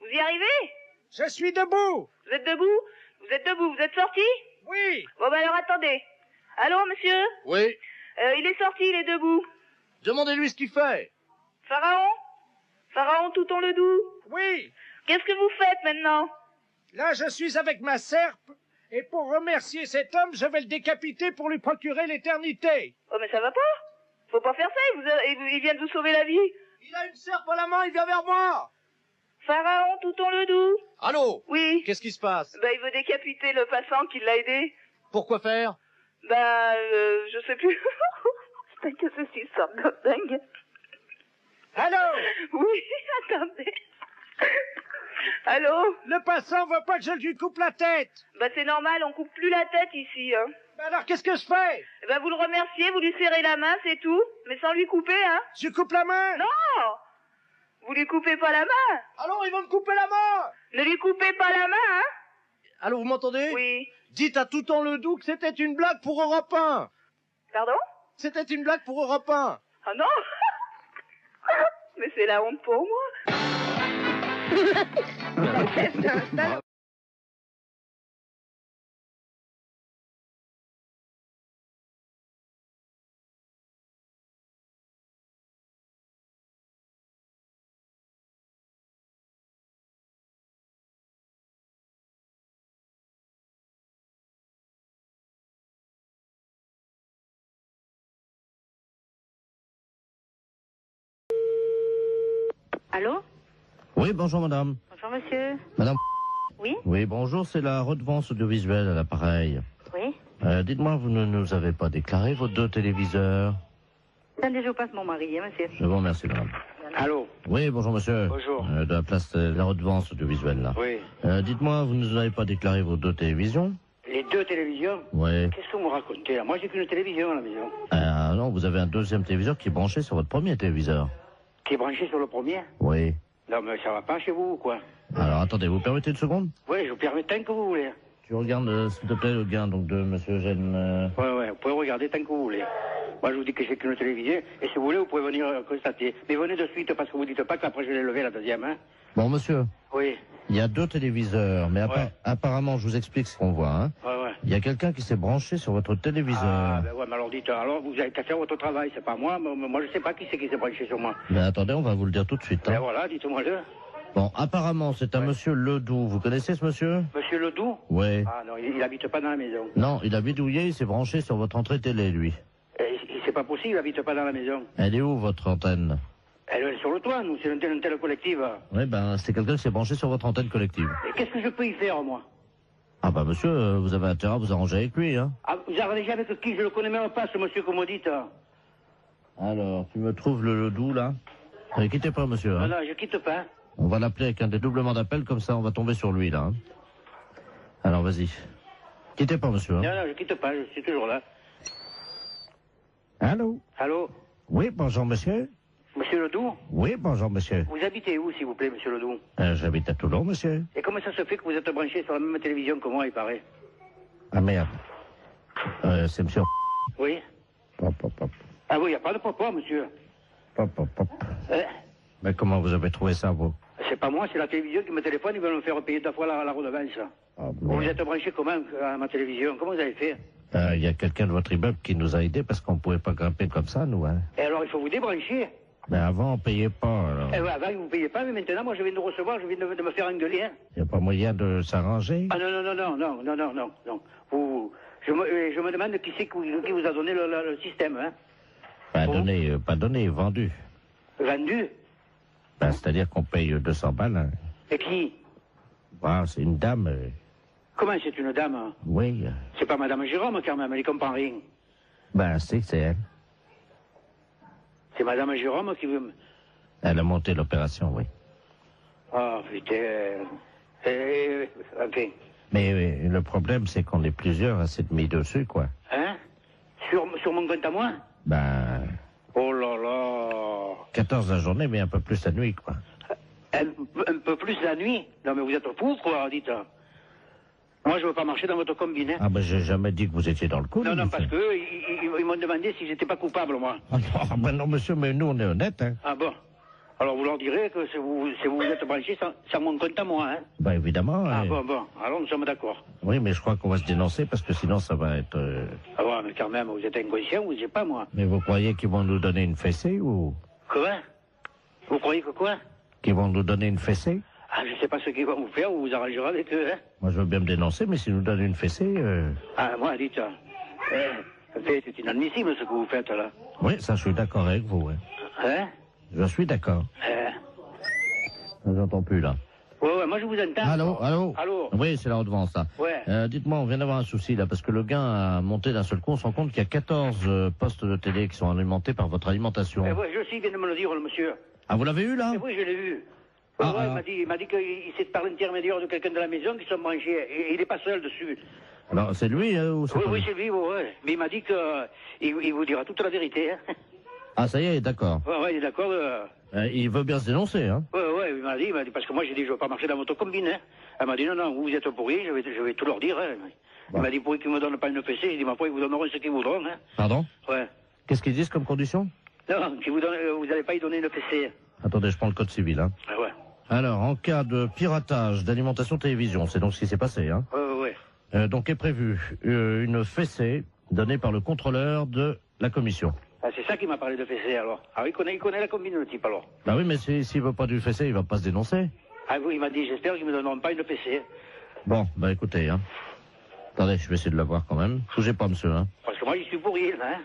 vous y arrivez? Je suis debout. Vous êtes debout? Vous êtes debout, vous êtes sorti? Oui. Bon, ben alors attendez. Allô, monsieur? Oui. Il est sorti, il est debout. Demandez-lui ce qu'il fait. Pharaon? Pharaon Toutan-le-Doux? Oui. Qu'est-ce que vous faites maintenant? Là, je suis avec ma serpe. Et pour remercier cet homme, je vais le décapiter pour lui procurer l'éternité. Oh, mais ça va pas? Faut pas faire ça, il vient de vous sauver la vie. Il a une serpe à la main, il vient vers moi. Pharaon Toutan-le-Doux? Allô? Oui. Qu'est-ce qui se passe? Ben, il veut décapiter le passant qui l'a aidé. Pourquoi faire? Je sais plus. Putain, que ceci sort de dingue. Allô? Oui, attendez. Allô? Le passant veut pas que je lui coupe la tête. C'est normal, on coupe plus la tête ici, hein. Alors qu'est-ce que je fais? Vous le remerciez, vous lui serrez la main, c'est tout. Mais sans lui couper, hein. Je coupe la main? Non! Vous lui coupez pas la main. Alors ils vont me couper la main. Ne lui coupez pas la main, hein. Allô, vous m'entendez? Oui. Dites à Touton Ledoux que c'était une blague pour Europe 1. Pardon? C'était une blague pour Europe 1. Ah non. Mais c'est la honte pour moi. Allô? Oui, bonjour madame. Bonjour monsieur. Madame. Oui? Oui, bonjour, c'est la redevance audiovisuelle à l'appareil. Oui? Dites-moi, vous ne nous avez pas déclaré vos 2 téléviseurs? Attendez, je vous passe mon mari, hein, monsieur. Je vous remercie madame. Allô? Oui, bonjour monsieur. Bonjour. De la place de la redevance audiovisuelle là. Oui. Dites-moi, vous ne nous avez pas déclaré vos 2 télévisions? Les 2 télévisions? Oui. Qu'est-ce que vous me racontez là? Moi j'ai qu'une télévision à la maison. Non, vous avez un 2e téléviseur qui est branché sur votre premier téléviseur. Qui est branché sur le premier? Oui. Non mais ça va pas chez vous ou quoi? Alors attendez, vous permettez une seconde? Oui, je vous permets tant que vous voulez. Tu regardes, s'il te plaît, le gain donc de monsieur Eugène. Ouais, vous pouvez regarder tant que vous voulez. Moi je vous dis que j'ai qu'une télévision, et si vous voulez, vous pouvez venir constater. Mais venez de suite parce que vous dites pas qu'après je l'ai levé la deuxième, hein? Bon monsieur, Oui. il y a 2 téléviseurs, mais Ouais. apparemment, je vous explique ce qu'on voit, hein. Ouais. Il y a quelqu'un qui s'est branché sur votre téléviseur. Ah, ben ouais, mais alors dites, alors vous avez qu'à faire votre travail, c'est pas moi. Moi je sais pas qui c'est qui s'est branché sur moi. Mais attendez, on va vous le dire tout de suite. Ben Hein. voilà, dites-moi-le. Bon, apparemment, c'est un monsieur Ledoux. Vous connaissez ce monsieur? Monsieur Ledoux? Oui. Ah non, il habite pas dans la maison. Non, il a bidouillé, il s'est branché sur votre entrée télé, lui. C'est pas possible, il habite pas dans la maison. Elle est où, votre antenne? Elle est sur le toit, nous, c'est une telle collective. Oui, ben, c'est quelqu'un qui s'est branché sur votre antenne collective. Et qu'est-ce que je peux y faire, moi? Ah bah, monsieur, vous avez intérêt à vous arranger avec lui, hein. Ah, vous arrangez avec qui? Je le connais même pas, ce monsieur que vous me dites. Alors, tu me trouves le Ledoux, là? Ne quittez pas, monsieur, hein. Non, je quitte pas. On va l'appeler avec un dédoublement d'appel, comme ça, on va tomber sur lui, là. Hein. Alors, vas-y. Quittez pas, monsieur, hein. Non, je quitte pas, je suis toujours là. Allô? Allô? Oui, bonjour, monsieur. Monsieur Ledoux? Oui, bonjour, monsieur. Vous habitez où, s'il vous plaît, monsieur Ledoux? J'habite à Toulon, monsieur. Et comment ça se fait que vous êtes branché sur la même télévision que moi, il paraît? Ah, merde. C'est monsieur... Oui? Hop, hop, hop. Ah oui, il n'y a pas de papa, monsieur. Hop, hop, hop. Hein? Mais comment vous avez trouvé ça, vous? C'est pas moi, c'est la télévision qui me téléphone, ils veulent me faire payer 2 fois la redevance. Oh, Vous merde. êtes branché comment à ma télévision? Comment vous avez fait? Il y a quelqu'un de votre immeuble qui nous a aidés parce qu'on pouvait pas grimper comme ça, nous, hein. Et alors, il faut vous débrancher. Mais avant, on payait pas, alors. Eh ben, avant, vous ne payez pas, mais maintenant, moi, je viens de recevoir, je viens de me faire engueuler. Hein. Il n'y a pas moyen de s'arranger? Ah non. Je me demande qui c'est qui vous a donné le système, hein. Pas donné, vendu. Vendu? Ben, c'est-à-dire qu'on paye 200 balles. Hein. Et qui? Voilà, c'est une dame. Comment c'est une dame? Hein? Oui. C'est pas Madame Jérôme, quand même, elle y comprend rien. Ben, c'est elle. C'est Madame Jérôme qui veut... Elle a monté l'opération, oui. Ah, putain... Enfin... Mais le problème, c'est qu'on est plusieurs à s'être mis dessus, quoi. Hein? Sur mon compte à moi? Ben, Oh là là... 14 la journée, mais un peu plus la nuit, quoi. Un peu plus la nuit? Non, mais vous êtes fous, quoi, dites. Moi, je veux pas marcher dans votre combine, hein. Ah ben, j'ai jamais dit que vous étiez dans le coup. Non, monsieur. parce que ils m'ont demandé si j'étais pas coupable, moi. Ah ben non, monsieur, mais nous, on est honnêtes, hein. Ah bon? Alors vous leur direz que si vous êtes branchés sans mon compte à moi, hein? Ben, évidemment. Ah bon, alors nous sommes d'accord. Oui, mais je crois qu'on va se dénoncer parce que sinon, ça va être... Ah bon, mais quand même, vous êtes inconscient, vous n'êtes pas, moi. Mais vous croyez qu'ils vont nous donner une fessée ou... Quoi? Vous croyez que quoi? Qu'ils vont nous donner une fessée? Ah, je sais pas ce qu'ils vont vous faire, vous vous arrangerez avec eux, hein? Moi, je veux bien me dénoncer, mais s'ils nous donnent une fessée... Ah, moi, dites, c'est inadmissible ce que vous faites, là. Oui, ça, je suis d'accord avec vous, hein. Hein? Je suis d'accord. Je n'entends plus, là. Ouais, moi je vous entends. Allô. Oui, c'est la redevance, là. Ouais. Dites-moi, on vient d'avoir un souci, là, parce que le gain a monté d'un seul coup. On se rend compte qu'il y a 14 postes de télé qui sont alimentés par votre alimentation. Ouais, je sais, il vient de me le dire, le monsieur. Ah, vous l'avez eu, là? Oui, je l'ai vu. Il m'a dit qu'il s'est par l'intermédiaire de quelqu'un de la maison qui sont branchés. Et il n'est pas seul dessus. Alors, c'est lui, ou c'est pas Oui, lui c'est lui, ouais. Mais il m'a dit qu'il vous dira toute la vérité. Hein. Ah, ça y est, d'accord. Ouais, il est d'accord. Il veut bien se dénoncer, hein? Ouais, il m'a dit, parce que moi j'ai dit, je ne veux pas marcher dans votre combine. Hein. Elle m'a dit, non, vous êtes pourris, je vais tout leur dire. Hein. Il m'a dit, pourquoi qu'ils ne me donnent pas une fessée? Il dit, pourquoi ils vous donneront ce qu'ils voudront. Hein. Pardon? Ouais. Qu'est-ce qu'ils disent comme condition? Non, vous n'allez pas y donner une fessée. Attendez, je prends le code civil, hein. Ah ouais. Alors, en cas de piratage d'alimentation télévision, c'est donc ce qui s'est passé, hein? Ouais. Donc est prévu une fessée donnée par le contrôleur de la commission. Ah, c'est ça qui m'a parlé de fessée, alors. Ah, il connaît la combine, le type, alors. Bah oui, mais s'il veut pas du fessée, il va pas se dénoncer. Ah oui, il m'a dit, j'espère qu'ils me donneront pas une fessée. Bon, bah écoutez, hein. Attendez, je vais essayer de la voir quand même. Bougez pas, monsieur, hein. Parce que moi, j'y suis pourri, hein.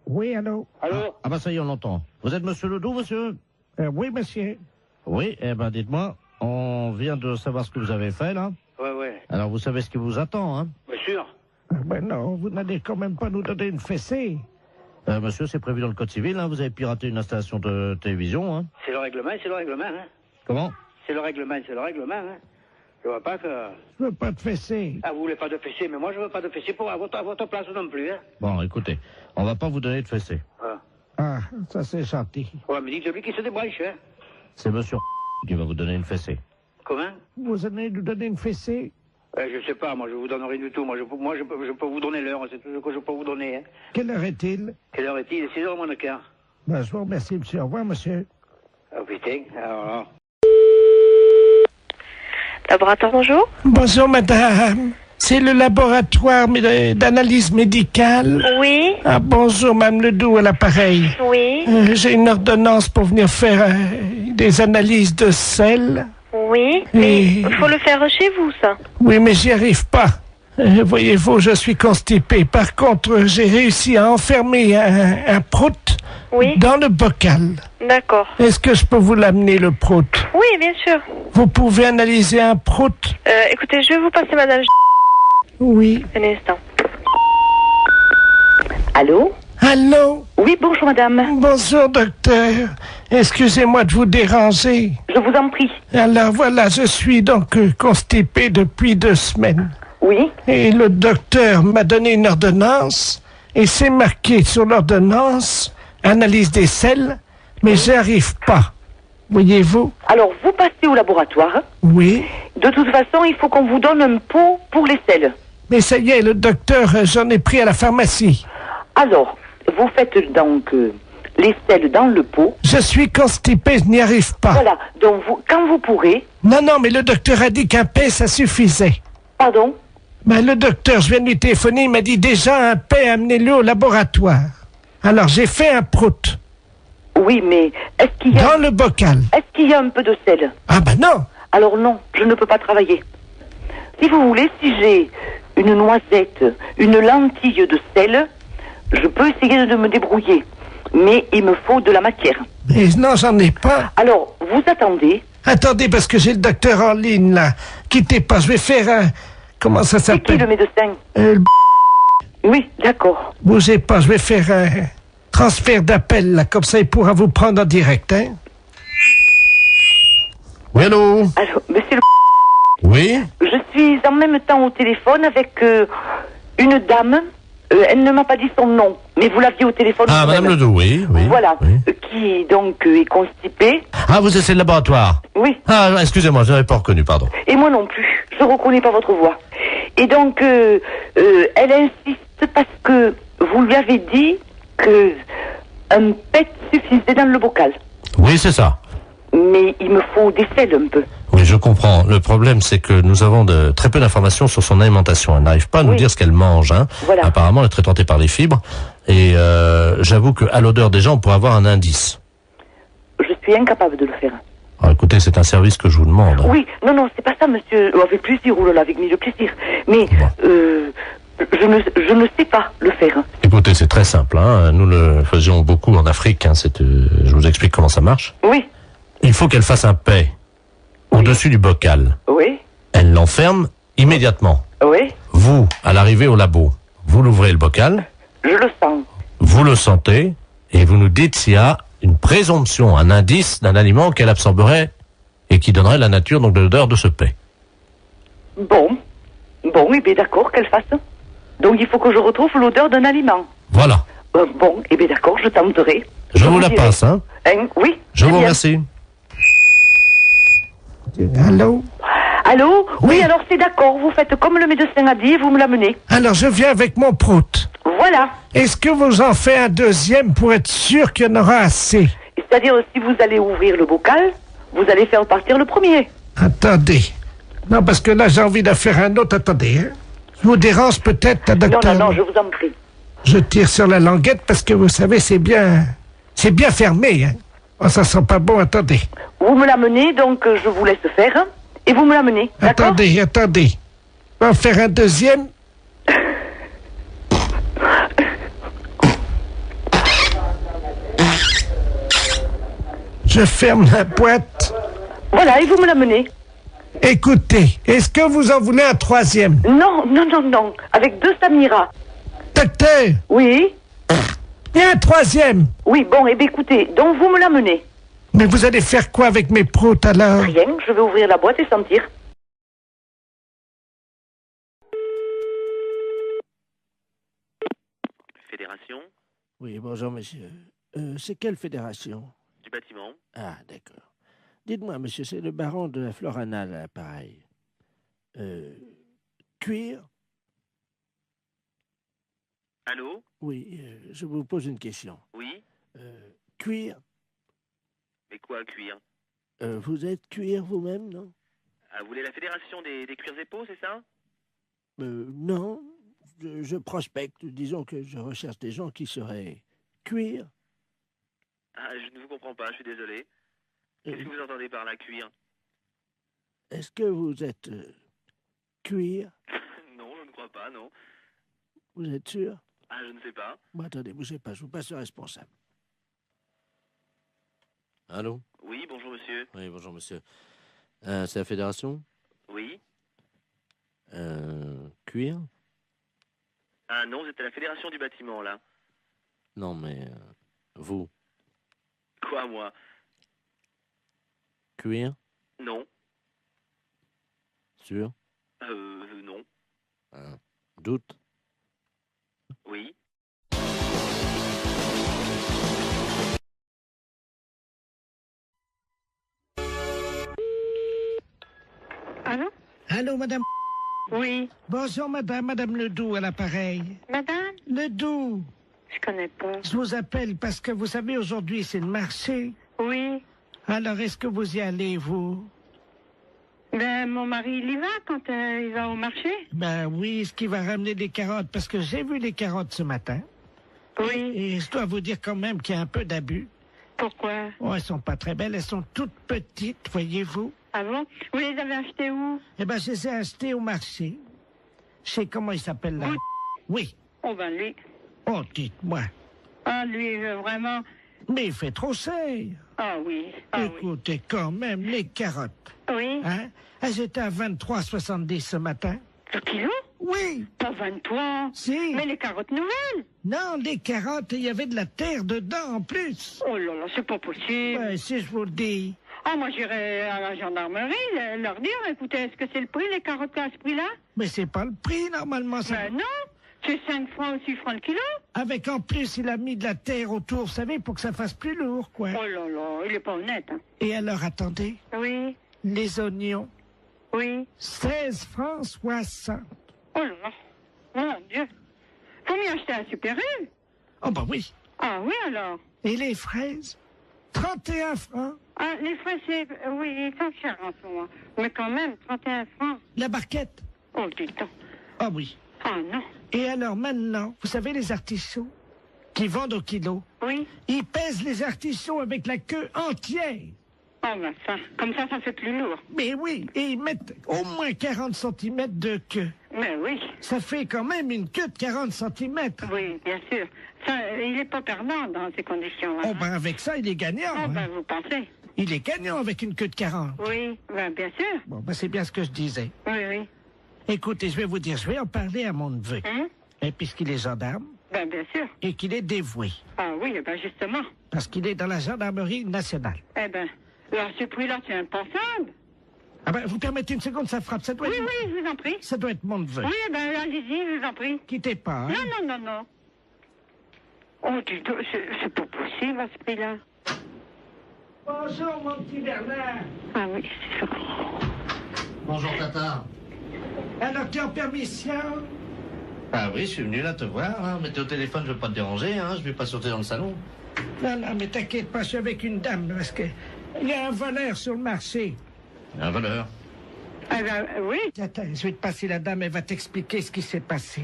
Oui, allô? Allô? Ah bah ça y est, on l'entend. Vous êtes monsieur Ledoux, monsieur? Oui, monsieur. Oui, eh ben dites-moi, on vient de savoir ce que vous avez fait, là. Ouais. Alors vous savez ce qui vous attend, hein? Bien sûr. Ben non, vous n'allez quand même pas nous donner une fessée. Monsieur, c'est prévu dans le code civil, hein. Vous avez piraté une installation de télévision, hein. C'est le règlement, hein. Comment? C'est le règlement, hein. Je vois pas que... Je veux pas de fessée. Ah, vous voulez pas de fessée, mais moi je veux pas de fessée à votre place non plus, hein. Bon, écoutez, on va pas vous donner de fessée. Ah, ça c'est gentil. Ouais, mais dites-lui qui se débranche, hein. C'est monsieur qui va vous donner une fessée. Comment? Vous allez nous donner une fessée? Je sais pas, moi je vous donne rien du tout. Moi je peux vous donner l'heure, c'est tout ce que je peux vous donner, hein. Quelle heure est-il? Quelle heure est-il? 6h moins le quart. Ben, je vous remercie, monsieur. Au revoir, monsieur. Oh putain, alors là... Laboratoire, bonjour. Bonjour, madame. C'est le laboratoire d'analyse médicale. Oui. Ah, bonjour, madame Ledoux, à l'appareil. Oui. J'ai une ordonnance pour venir faire des analyses de sel. Oui, mais il faut le faire chez vous, ça. Oui, mais j'y arrive pas. Voyez-vous, je suis constipé. Par contre, j'ai réussi à enfermer un prout dans le bocal. D'accord. Est-ce que je peux vous l'amener, le prout? Oui, bien sûr. Vous pouvez analyser un prout? Écoutez, je vais vous passer madame. Oui. Un instant. Allô? Allô? Oui, bonjour madame. Bonjour docteur. Excusez-moi de vous déranger. Je vous en prie. Alors voilà, je suis donc constipé depuis 2 semaines. Oui. Et le docteur m'a donné une ordonnance et c'est marqué sur l'ordonnance analyse des selles, mais j'y arrive pas. Voyez-vous? Alors, vous passez au laboratoire. Oui. De toute façon, il faut qu'on vous donne un pot pour les selles. Mais ça y est, le docteur, j'en ai pris à la pharmacie. Alors, vous faites donc les selles dans le pot. Je suis constipé, je n'y arrive pas. Voilà, donc quand vous pourrez... Non, mais le docteur a dit qu'un paix, ça suffisait. Pardon? Ben, le docteur, je viens de lui téléphoner, il m'a dit déjà un paix, amenez-le au laboratoire. Alors, j'ai fait un prout. Oui, mais est-ce qu'il y a... Dans le bocal. Est-ce qu'il y a un peu de sel? Ah ben non. Alors non, je ne peux pas travailler. Si vous voulez, si j'ai une noisette, une lentille de sel, je peux essayer de me débrouiller. Mais il me faut de la matière. Mais non, j'en ai pas. Alors, vous attendez. Attendez, parce que j'ai le docteur en ligne, là. Quittez pas, je vais faire un... Comment ça s'appelle? C'est qui le médecin? Oui, d'accord. Bougez pas, je vais faire un transfert d'appel, là. Comme ça, il pourra vous prendre en direct, hein. Oui, allô? Alors, monsieur Oui? Je suis en même temps au téléphone avec une dame. Elle ne m'a pas dit son nom, mais vous l'aviez au téléphone. Ah, madame Ledoux, oui. Voilà, oui. Qui donc est constipée. Ah, vous êtes le laboratoire? Oui. Ah, excusez-moi, je n'avais pas reconnu, pardon. Et moi non plus, je ne reconnais pas votre voix. Et donc, elle insiste parce que vous lui avez dit que un pet suffisait dans le bocal. Oui, c'est ça. Mais il me faut des sels un peu. Oui, je comprends. Le problème, c'est que nous avons très peu d'informations sur son alimentation. Elle n'arrive pas à nous dire ce qu'elle mange. Hein. Voilà. Apparemment, elle est très tentée par les fibres. Et j'avoue qu'à l'odeur déjà, on pourrait avoir un indice. Je suis incapable de le faire. Alors, écoutez, c'est un service que je vous demande. Oui, non, c'est pas ça, monsieur. Avec plaisir, oulala, avec mille plaisir. Mais je ne sais pas le faire. Écoutez, c'est très simple. Hein. Nous le faisions beaucoup en Afrique. Hein. Je vous explique comment ça marche. Oui. Il faut qu'elle fasse un paix au-dessus du bocal. Oui. Elle l'enferme immédiatement. Oui. Vous, à l'arrivée au labo, vous l'ouvrez le bocal. Je le sens. Vous le sentez et vous nous dites s'il y a une présomption, un indice d'un aliment qu'elle absorberait et qui donnerait la nature donc de l'odeur de ce paix. Bon, eh bien d'accord, qu'elle fasse. Donc il faut que je retrouve l'odeur d'un aliment. Voilà. Bon, eh bien d'accord, je tenterai. Je vous la passe, hein. Oui. Je vous bien. remercie. Allô? Allô? Oui, alors c'est d'accord, vous faites comme le médecin a dit et vous me l'amenez. Alors, je viens avec mon prout. Voilà. Est-ce que vous en faites un deuxième pour être sûr qu'il y en aura assez? C'est-à-dire, si vous allez ouvrir le bocal, vous allez faire partir le premier. Attendez. Non, parce que là, j'ai envie d'en faire un autre. Attendez, hein. Je vous dérange peut-être, docteur? Non, je vous en prie. Je tire sur la languette parce que vous savez, c'est bien fermé, hein. Oh, ça sent pas bon, attendez. Vous me l'amenez, donc je vous laisse faire, hein, et vous me l'amenez, d'accord? Attendez. On va en faire un deuxième. Je ferme la boîte. Voilà, et vous me l'amenez. Écoutez, est-ce que vous en voulez un troisième? Non, avec 2 Samira. Docteur? Oui? Il y a un troisième. Oui, bon, eh bien écoutez, donc vous me l'amenez. Mais vous allez faire quoi avec mes proutes alors? Rien, je vais ouvrir la boîte et sentir. Fédération Oui, bonjour monsieur. C'est quelle fédération? du bâtiment. Ah, d'accord. Dites-moi, monsieur, c'est le baron de la Floranale à l'appareil. Cuir? Allô? Oui, je vous pose une question. Oui? Cuir? Mais quoi, cuir? Vous êtes cuir vous-même, non? Ah, vous voulez la fédération des cuirs et peaux, c'est ça? Non, je prospecte. Disons que je recherche des gens qui seraient cuir. Ah, je ne vous comprends pas, je suis désolé. Qu'est-ce que vous entendez par là, cuir? Est-ce que vous êtes cuir? Non, je ne crois pas, non. Vous êtes sûr? Ah, je ne sais pas. Bon, attendez, bougez pas, je vous passe le responsable. Allô? Oui, bonjour monsieur. Oui, bonjour monsieur. C'est la fédération? Oui? Cuir? Ah non, vous êtes à la fédération du bâtiment, là. Non, mais vous? Quoi, moi? Cuir? Non. Sûr? Non. Doute? Oui? Allô? Allô, madame? Oui. Bonjour, madame Ledoux à l'appareil. Madame? Ledoux. Je connais pas. Je vous appelle parce que vous savez, aujourd'hui, c'est le marché. Oui. Alors, est-ce que vous y allez, vous? Ben, mon mari, il y va quand il va au marché? Ben oui, est-ce qu'il va ramener des carottes? Parce que j'ai vu les carottes ce matin. Oui. Et je dois vous dire quand même qu'il y a un peu d'abus. Pourquoi? Oh, elles sont pas très belles, elles sont toutes petites, voyez-vous. Ah bon? Vous les avez achetées où? Eh ben, je les ai achetées au marché. Je sais comment il s'appelle là. Oui. Oh ben lui. Oh, dites-moi. Ah, lui, vraiment... Mais il fait trop cher. Ah oui. Ah, écoutez, quand même, les carottes. Oui. Hein? Elles étaient à 23,70 ce matin. Le kilo? Oui. Pas 23. Si. Mais les carottes nouvelles? Non, les carottes, il y avait de la terre dedans en plus. Oh là là, c'est pas possible. Ouais, si je vous le dis. Ah, moi, j'irai à la gendarmerie leur dire, écoutez, est-ce que c'est le prix, les carottes à ce prix-là? Mais c'est pas le prix, normalement. Ça... Ben non, c'est 5 francs ou 6 francs le kilo. Avec en plus, il a mis de la terre autour, vous savez, pour que ça fasse plus lourd, quoi. Oh là là, il est pas honnête. Hein. Et alors, attendez. Oui. Les oignons. Oui. 16 francs 60. Oh là là, mon Dieu. Faut m'y acheter un Super U. Oh bah oui. Ah oui, alors. Et les fraises? 31 francs. Ah, les fraises, oui, ils sont chers en ce moment. Mais quand même, 31 francs. La barquette? Oh, dis donc. Ah oui. Ah non. Et alors maintenant, vous savez les artichauts qui vendent au kilo? Oui. Ils pèsent les artichauts avec la queue entière. Oh ben ça, comme ça fait plus lourd. Mais oui, et ils mettent au moins 40 cm de queue. Mais oui. Ça fait quand même une queue de 40 cm. Oui, bien sûr. Ça, il n'est pas perdant dans ces conditions-là. Oh ben avec ça, il est gagnant. Oh ben hein. vous pensez. Il est gagnant avec une queue de 40. Oui, ben, bien sûr. Bon, ben c'est bien ce que je disais. Oui, oui. Écoutez, je vais vous dire, je vais en parler à mon neveu. Hein? Et puisqu'il est gendarme. Ben, bien sûr. Et qu'il est dévoué. Ah oui, ben justement. Parce qu'il est dans la gendarmerie nationale. Eh ben, alors ce prix-là, c'est impensable. Ah ben, vous permettez une seconde, ça frappe. Ça doit Oui, être... oui, je vous en prie. Ça doit être mon neveu. Oui, ben allez-y, je vous en prie. Quittez pas, hein? Non, non, non, non. Oh, dis donc, c'est pas possible à ce prix-là. Bonjour, mon petit Bernard. Ah oui, c'est ça. Bonjour, Tata. Alors, tu as permission? Ah oui, je suis venu là te voir, hein. Mais t'es au téléphone, je veux pas te déranger, hein. Je vais pas sauter dans le salon. Non, non, mais t'inquiète pas, je suis avec une dame, parce que il y a un voleur sur le marché. Un voleur. Ah ben, oui. Attends, je vais te passer la dame, elle va t'expliquer ce qui s'est passé.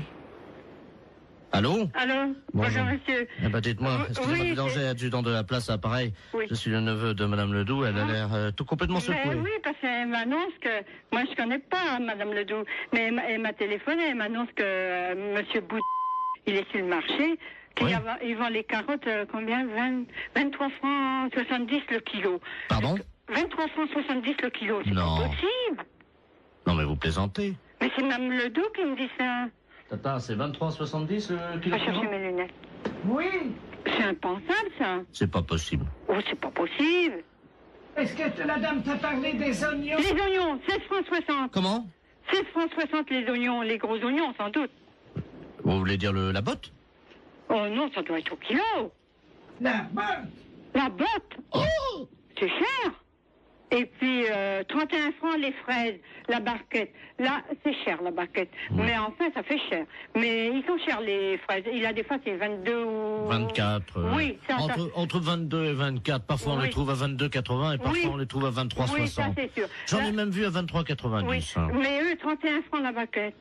Allô? Allô? Bonjour, monsieur. Eh ben, dites-moi, excusez-moi oui, du danger, adjudant de la place à Pareil. Oui. Je suis le neveu de Madame Ledoux, elle a l'air tout complètement secouée. Mais oui, parce qu'elle m'annonce que... Moi, je connais pas Madame Ledoux, mais elle m'a téléphoné, elle m'annonce que Monsieur Bout, il est sur le marché, qu'il vend les carottes, combien? 23 francs 70 le kilo. Pardon? 23 francs 70 le kilo, c'est Non. pas possible. Non, mais vous plaisantez. Mais c'est Mme Ledoux qui me dit ça. Tata, c'est 23,70 Je kilo. vais chercher mes lunettes. Oui. C'est impensable, ça. C'est pas possible. Oh, c'est pas possible. Est-ce que la dame t'a parlé des oignons? Les oignons, 16 francs 60. Comment? 16 francs 60 les oignons, les gros oignons, sans doute. Vous voulez dire la botte? Oh non, ça doit être au kilo. La botte? La botte? Oh! C'est cher. Et puis, 31 francs les fraises, la barquette. Là, c'est cher, la barquette. Mais enfin, ça fait cher. Mais ils sont chers, les fraises. Il y a des fois, c'est 22 ou... 24. Oui, ça... Entre 22 et 24. Parfois, on les trouve à 22,80 et parfois, on les trouve à 23,60. Oui, ça, c'est sûr. J'en ai même vu à 23,90. Oui, hein. mais eux, 31 francs la barquette.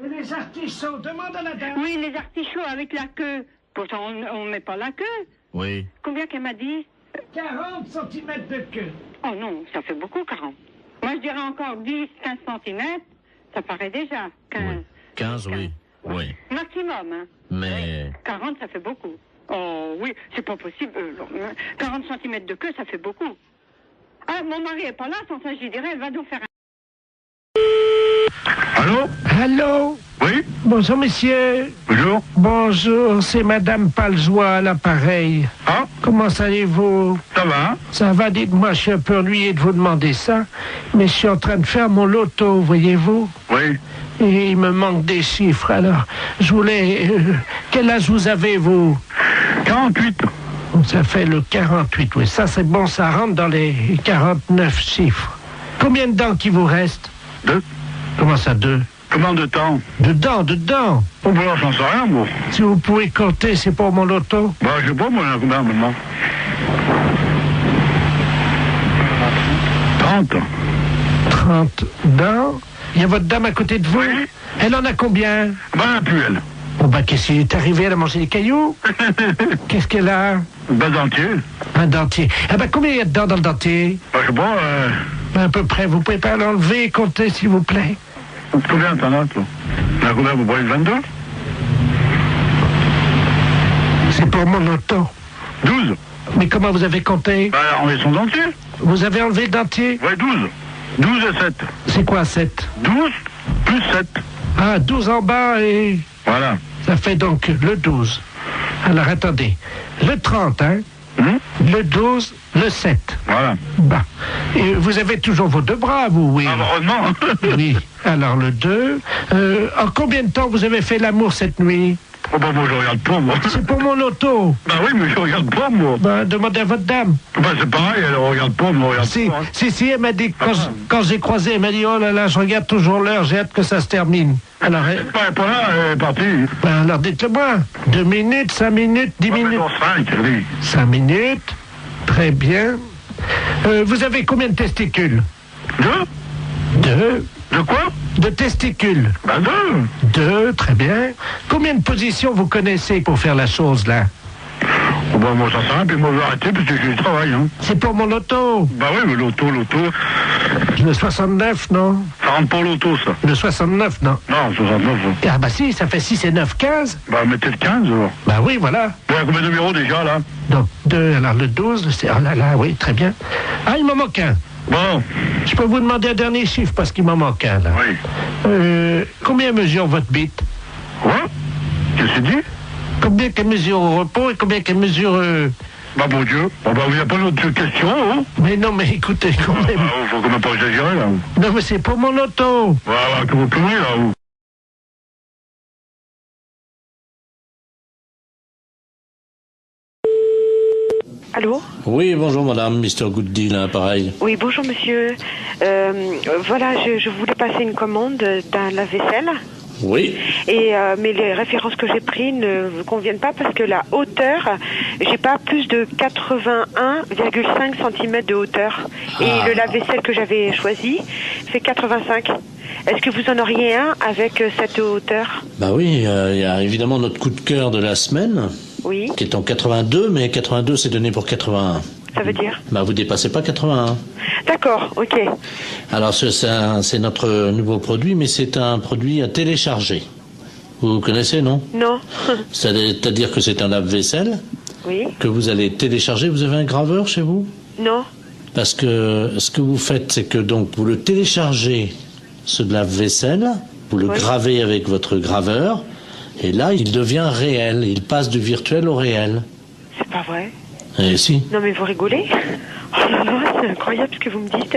Et les artichauts, demande à la dame. Oui, les artichauts avec la queue. Pourtant, on ne met pas la queue. Oui. Combien qu'elle m'a dit? 40 cm de queue. Oh non, ça fait beaucoup, 40. Moi, je dirais encore 10, 15 cm. Ça paraît déjà. 15. Oui. 15, oui. Oui. Maximum, hein. Mais... 40, ça fait beaucoup. Oh oui, c'est pas possible. 40 cm de queue, ça fait beaucoup. Ah, mon mari est pas là, sans ça, je lui dirais, elle va nous faire un... Allô? Allô? Oui? Bonjour, monsieur. Bonjour. Bonjour, c'est Madame Paljoie à l'appareil. Ah? Comment allez-vous? Ça va? Ça va, dites-moi, je suis un peu ennuyé de vous demander ça, mais je suis en train de faire mon loto, voyez-vous? Oui. Et il me manque des chiffres, alors je voulais... quel âge vous avez, vous? 48. Ça fait le 48, oui. Ça, c'est bon, ça rentre dans les 49 chiffres. Combien de dents qui vous reste? 2. Comment ça, 2? Combien de temps? Dedans. Oh, bah, j'en sais rien, moi. Si vous pouvez compter, c'est pour mon loto. Bah, je sais pas, moi, il y en a combien maintenant? 30. 30 dents. Il y a votre dame à côté de vous? Oui. Elle en a combien? Bah, plus elle. Oh, bah, qu'est-ce qui est arrivé? Elle a mangé des cailloux? Qu'est-ce qu'elle a? Bah, dentier. Un dentier. Ah, bah, combien il y a de dents dans le dentier? Bah, je sais pas, À peu près. Vous pouvez pas l'enlever et compter, s'il vous plaît? combien t'en as, toi? T'en as combien, vous prenez 22? C'est pour mon loto. 12. Mais comment vous avez compté? Bah, enlever son dentier. Vous avez enlevé le dentier? Ouais, 12. 12 et 7. C'est quoi, 7? 12 plus 7. Ah, 12 en bas et... Voilà. Ça fait donc le 12. Alors, attendez. Le 30, hein? Le 12, le 7. Voilà. Bah. Et vous avez toujours vos deux bras, vous, oui? Ah, bah, heureusement. Oui. Alors, le 2. En combien de temps vous avez fait l'amour cette nuit? Oh, bah, moi, je regarde pas, moi. C'est pour mon loto. Bah oui, mais je regarde pas, moi. Bah, demandez à votre dame. Bah, c'est pareil, elle regarde pas, moi, regarde Si, pas. Hein. si, elle m'a dit, quand j'ai croisé, elle m'a dit, oh là là, je regarde toujours l'heure, j'ai hâte que ça se termine. Alors, Elle est pas là, elle est partie. ben, alors dites-le-moi. 2 minutes, 5 minutes, 10 minutes. 5, oui. 5 minutes. Très bien. Vous avez combien de testicules? 2. De quoi? De testicules. Bah, 2. 2, très bien. Combien de positions vous connaissez pour faire la chose, là? Oh, bah, moi, ça sert à rien, puis moi, je vais arrêter, parce que j'ai du travail, hein. C'est pour mon loto. Bah oui, mais l'auto. Le 69, non? Ça rentre pas l'auto, ça. Le 69, non? Non, 69, ça. Ah bah si, ça fait 6 et 9, 15. Bah, mettez le 15, alors. Bah oui, voilà. Il y a combien de numéros, déjà, là? Donc, 2, alors le 12, c'est... Oh là là, oui, très bien. Ah, il m'en manque un. Bon. Je peux vous demander un dernier chiffre parce qu'il m'en manque un, là. Oui. Combien mesure votre bite? Quoi? Qu'est-ce que tu dis? Combien qu'elle mesure au repos et combien qu'elle mesure... Bah bon Dieu, il n'y a pas d'autres questions, hein? Mais non, mais écoutez, quand même... faut quand même pas exagérer, là. Non, mais c'est pour mon auto. Voilà, que vous pouvez, là, vous. Allô? Oui, bonjour madame, Mr. Good Deal, hein, pareil. Oui, bonjour monsieur. Voilà, je voulais passer une commande d'un lave-vaisselle. Oui. Et mais les références que j'ai prises ne me conviennent pas parce que la hauteur, j'ai pas plus de 81,5 cm de hauteur. Et le lave-vaisselle que j'avais choisi fait 85. Est-ce que vous en auriez un avec cette hauteur? Bah oui, il y a évidemment notre coup de cœur de la semaine. Oui. Qui est en 82, mais 82 c'est donné pour 81. Ça veut dire? Bah vous dépassez pas 81. D'accord, ok. Alors c'est notre nouveau produit, mais c'est un produit à télécharger. Vous connaissez, non? Non. C'est-à-dire que c'est un lave-vaisselle. Oui. Que vous allez télécharger. Vous avez un graveur chez vous? Non. Parce que ce que vous faites, c'est que donc vous le téléchargez, ce lave-vaisselle, vous le gravez avec votre graveur, et là il devient réel. Il passe du virtuel au réel. C'est pas vrai? Eh si. Non mais vous rigolez? Oh là là, c'est incroyable ce que vous me dites.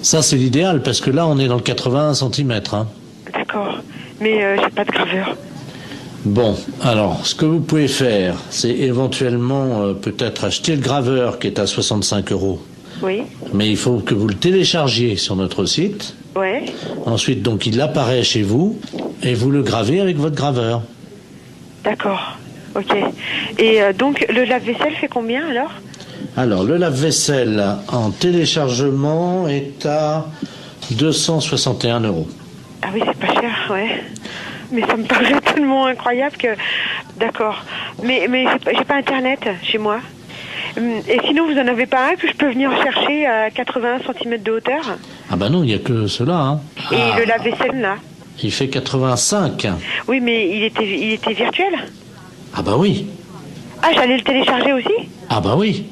Ça c'est l'idéal, parce que là on est dans le 81 cm. Hein. D'accord. Mais j'ai pas de graveur. Bon, alors, ce que vous pouvez faire, c'est éventuellement peut-être acheter le graveur qui est à 65 €. Oui. Mais il faut que vous le téléchargiez sur notre site. Ouais. Ensuite, donc, il apparaît chez vous et vous le gravez avec votre graveur. D'accord. Ok. Et donc, le lave-vaisselle fait combien alors? Alors, le lave-vaisselle en téléchargement est à 261 €. Ah oui, c'est pas cher, ouais. Mais ça me paraît tellement incroyable que... D'accord. Mais j'ai pas Internet chez moi. Et sinon, vous en avez pas un que je peux venir chercher à 81 cm de hauteur? Ah bah non, il n'y a que cela. Hein. Et le lave-vaisselle, là? Il fait 85. Oui, mais il était virtuel? Ah bah oui. Ah, j'allais le télécharger aussi? Ah bah oui.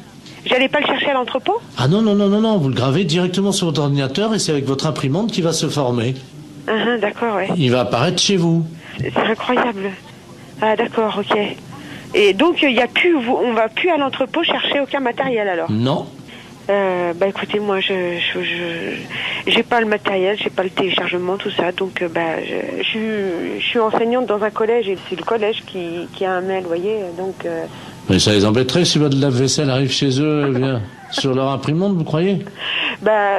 J'allais pas le chercher à l'entrepôt? Ah non, vous le gravez directement sur votre ordinateur et c'est avec votre imprimante qui va se former. D'accord, ouais. Il va apparaître chez vous. C'est incroyable. Ah d'accord, ok. Et donc il y a plus, on va plus à l'entrepôt chercher aucun matériel alors? Non. Bah écoutez, moi j'ai pas le matériel, j'ai pas le téléchargement, tout ça, donc je suis enseignante dans un collège et c'est le collège qui a un mail, vous voyez, donc. Mais ça les embêterait si votre lave-vaisselle arrive chez eux et vient sur leur imprimante, vous croyez? Bah.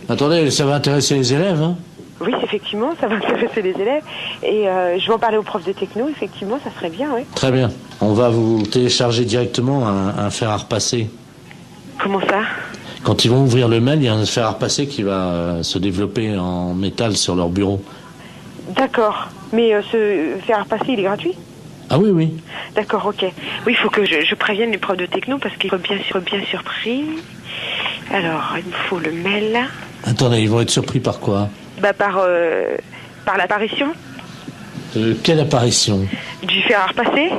Attendez, ça va intéresser les élèves, hein? Oui, effectivement, ça va intéresser les élèves. Et je vais en parler aux profs de techno, effectivement, ça serait bien, oui. Très bien. On va vous télécharger directement un fer à repasser. Comment ça? Quand ils vont ouvrir le mail, il y a un fer à repasser qui va se développer en métal sur leur bureau. D'accord. Mais ce fer à repasser, il est gratuit? Ah oui, oui. D'accord, ok. Oui, il faut que je prévienne les profs de techno parce qu'ils sont bien surpris. Alors, il me faut le mail. Attendez, ils vont être surpris par quoi? Bah par l'apparition. Quelle apparition? Du fer à repasser.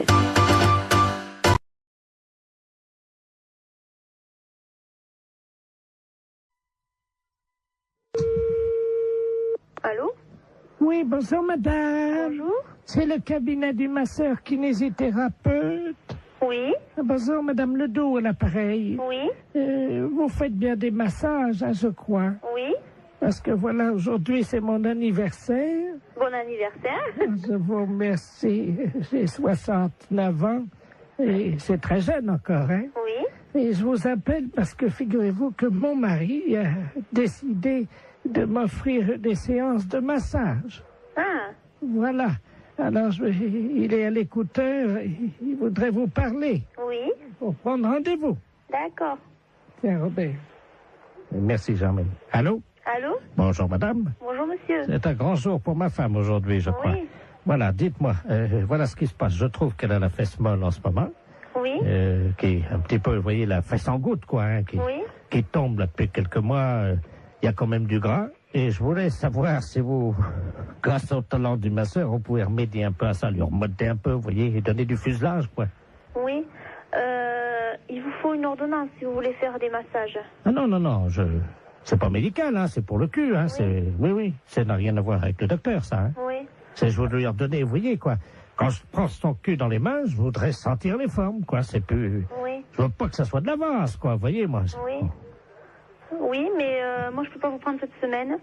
Allô? Oui, bonjour madame. Bonjour. C'est le cabinet du masseur kinésithérapeute. Oui. Bonjour madame Ledoux à l'appareil. Oui. Vous faites bien des massages, hein, je crois. Oui. Parce que voilà, aujourd'hui c'est mon anniversaire. Bon anniversaire. Je vous remercie. J'ai 69 ans et c'est très jeune encore, hein? Oui. Et je vous appelle parce que figurez-vous que mon mari a décidé de m'offrir des séances de massage. Ah. Voilà. Alors, il est à l'écouteur, il voudrait vous parler. Oui. Pour prendre rendez-vous. D'accord. Tiens, Robert. Merci, Jean-Marie. Allô? Allô? Bonjour, madame. Bonjour, monsieur. C'est un grand jour pour ma femme aujourd'hui, je crois. Oui. Voilà, dites-moi, voilà ce qui se passe. Je trouve qu'elle a la fesse molle en ce moment. Oui. Qui est un petit peu, vous voyez, la fesse en goutte, quoi, hein, qui tombe là depuis quelques mois. Il y a quand même du gras. Et je voulais savoir si vous, grâce au talent du masseur, on pouvait remédier un peu à ça, lui remonter un peu, vous voyez, et donner du fuselage, quoi. Oui. une ordonnance si vous voulez faire des massages. Ah non, non, non, c'est pas médical, hein, c'est pour le cul, hein, oui, ça n'a rien à voir avec le docteur, ça, hein. Oui. C'est, je voudrais lui redonner, vous voyez, quoi. Quand je prends son cul dans les mains, je voudrais sentir les formes, quoi, c'est plus... Oui. Je veux pas que ça soit de l'avance, quoi, vous voyez, moi. Oui. Oui, mais moi, je peux pas vous prendre cette semaine.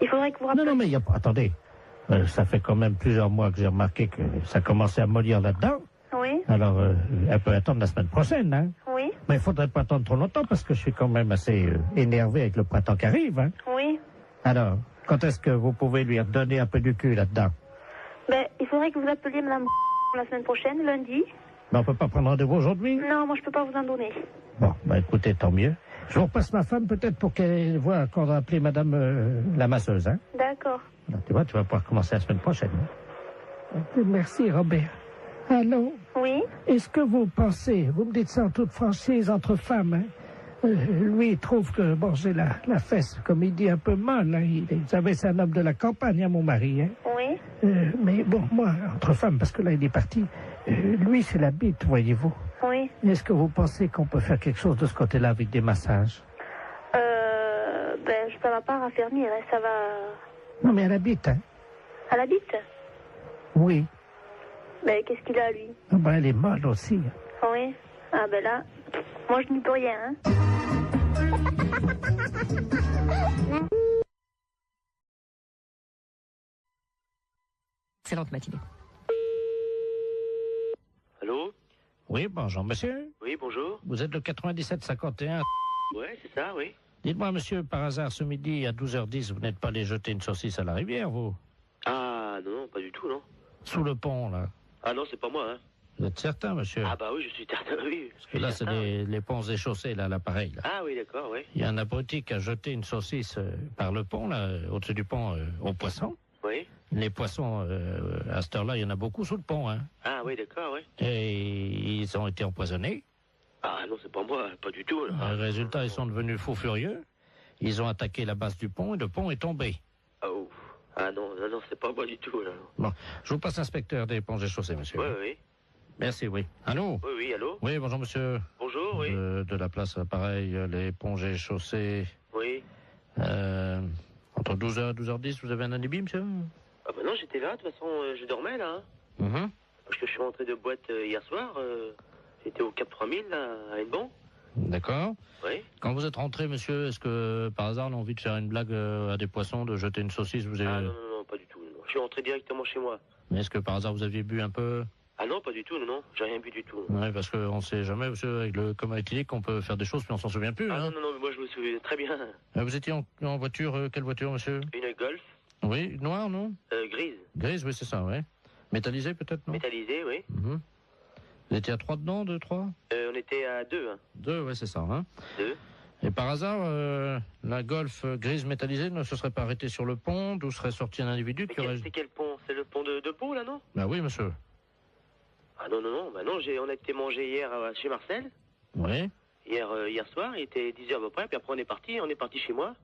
Il faudrait que vous rappeliez... Non, non, mais il y a pas... Attendez, ça fait quand même plusieurs mois que j'ai remarqué que ça commençait à mollir là-dedans. Oui. Alors, elle peut attendre la semaine prochaine, hein. Oui. Mais il faudrait pas attendre trop longtemps parce que je suis quand même assez énervé avec le printemps qui arrive, hein. Oui. Alors, quand est-ce que vous pouvez lui redonner un peu du cul là-dedans? Ben, il faudrait que vous appeliez madame la semaine prochaine, lundi. Mais on peut pas prendre rendez-vous aujourd'hui? Non, moi, je peux pas vous en donner. Bon, bah écoutez, tant mieux. Je vous repasse ma femme peut-être pour qu'elle voit qu'on va appeler madame la masseuse, hein. D'accord. Alors, tu vois, tu vas pouvoir commencer la semaine prochaine. Merci, Robert. Allô? Oui? Est-ce que vous pensez, vous me dites ça en toute franchise entre femmes, hein? Lui, il trouve que, bon, j'ai la fesse, comme il dit, un peu molle, hein. Vous savez, c'est un homme de la campagne, hein, mon mari, hein. Oui? Mais bon, moi, entre femmes, parce que là, il est parti, lui, c'est la bite, voyez-vous. Oui. Est-ce que vous pensez qu'on peut faire quelque chose de ce côté-là avec des massages? Ben, ça va pas raffermir, hein, ça va... Non, mais à la bite, hein? À la bite? Oui. Ben, qu'est-ce qu'il a, lui? Ah ben, elle est molle aussi. Oui. Ah, ben là, moi, je n'y peux rien, hein. Excellente matinée. Allô? Oui, bonjour, monsieur. Oui, bonjour. Vous êtes le 9751. Ouais, c'est ça, oui. Dites-moi, monsieur, par hasard, ce midi, à 12h10, vous n'êtes pas allé jeter une saucisse à la rivière, vous? Ah, non, non, pas du tout, non. Sous le pont, là. Ah non, c'est pas moi, hein. Vous êtes certain, monsieur? Ah bah oui, je suis certain, oui. Parce que là, c'est les ponts et chaussées, là, l'appareil, là. Ah oui, d'accord, oui. Il y a un abruti qui a jeté une saucisse par le pont, là, au-dessus du pont, aux poissons. Oui. Les poissons, à cette heure-là, il y en a beaucoup sous le pont, hein. Ah oui, d'accord, oui. Et ils ont été empoisonnés. Ah non, c'est pas moi, pas du tout. Là. Résultat, ils sont devenus fous furieux. Ils ont attaqué la base du pont et le pont est tombé. Oh. Ah non, non, non, c'est pas moi du tout, là. Bon, je vous passe l'inspecteur des ponts et chaussées, monsieur. Oui, oui. Merci, oui. Allô? Oui, oui, allô? Oui, bonjour, monsieur. Bonjour, oui. De la place, pareil, les ponts et chaussées. Oui. Entre 12h et 12h10, vous avez un alibi, monsieur? Ah bah non, j'étais là, de toute façon, je dormais, là. Hein. Parce que je suis rentré de boîte hier soir. J'étais au Cap 3000, là, à Hennebon. D'accord. Oui. Quand vous êtes rentré, monsieur, est-ce que, par hasard, on a envie de faire une blague à des poissons, de jeter une saucisse, vous avez... Ah non, non, non, pas du tout. Non. Je suis rentré directement chez moi. Mais est-ce que, par hasard, vous aviez bu un peu? Ah non, pas du tout, non, non. J'ai rien bu du tout. Oui, parce qu'on ne sait jamais, monsieur, avec le coma éthylique, on peut faire des choses, puis on s'en souvient plus. Ah hein. non, non, non, mais moi je me souviens très bien. Vous étiez en voiture, quelle voiture, monsieur? Une Golf. Oui, noire, non? Grise. Grise, oui, c'est ça, oui. Métallisée, peut-être, non? Métallisée, oui. Vous étiez à 3 dedans, 2, 3? On était à 2, hein. 2, oui, c'est ça, hein. 2. Et par hasard, la Golf grise métallisée ne se serait pas arrêtée sur le pont, d'où serait sorti un individu qui aurait... C'est quel pont? C'est le pont de Pau, là, non? Ben oui, monsieur. Ah non, non, non, bah non, on a été manger hier chez Marcel. Oui. Hier soir, il était 10h à peu près, puis après on est parti chez moi.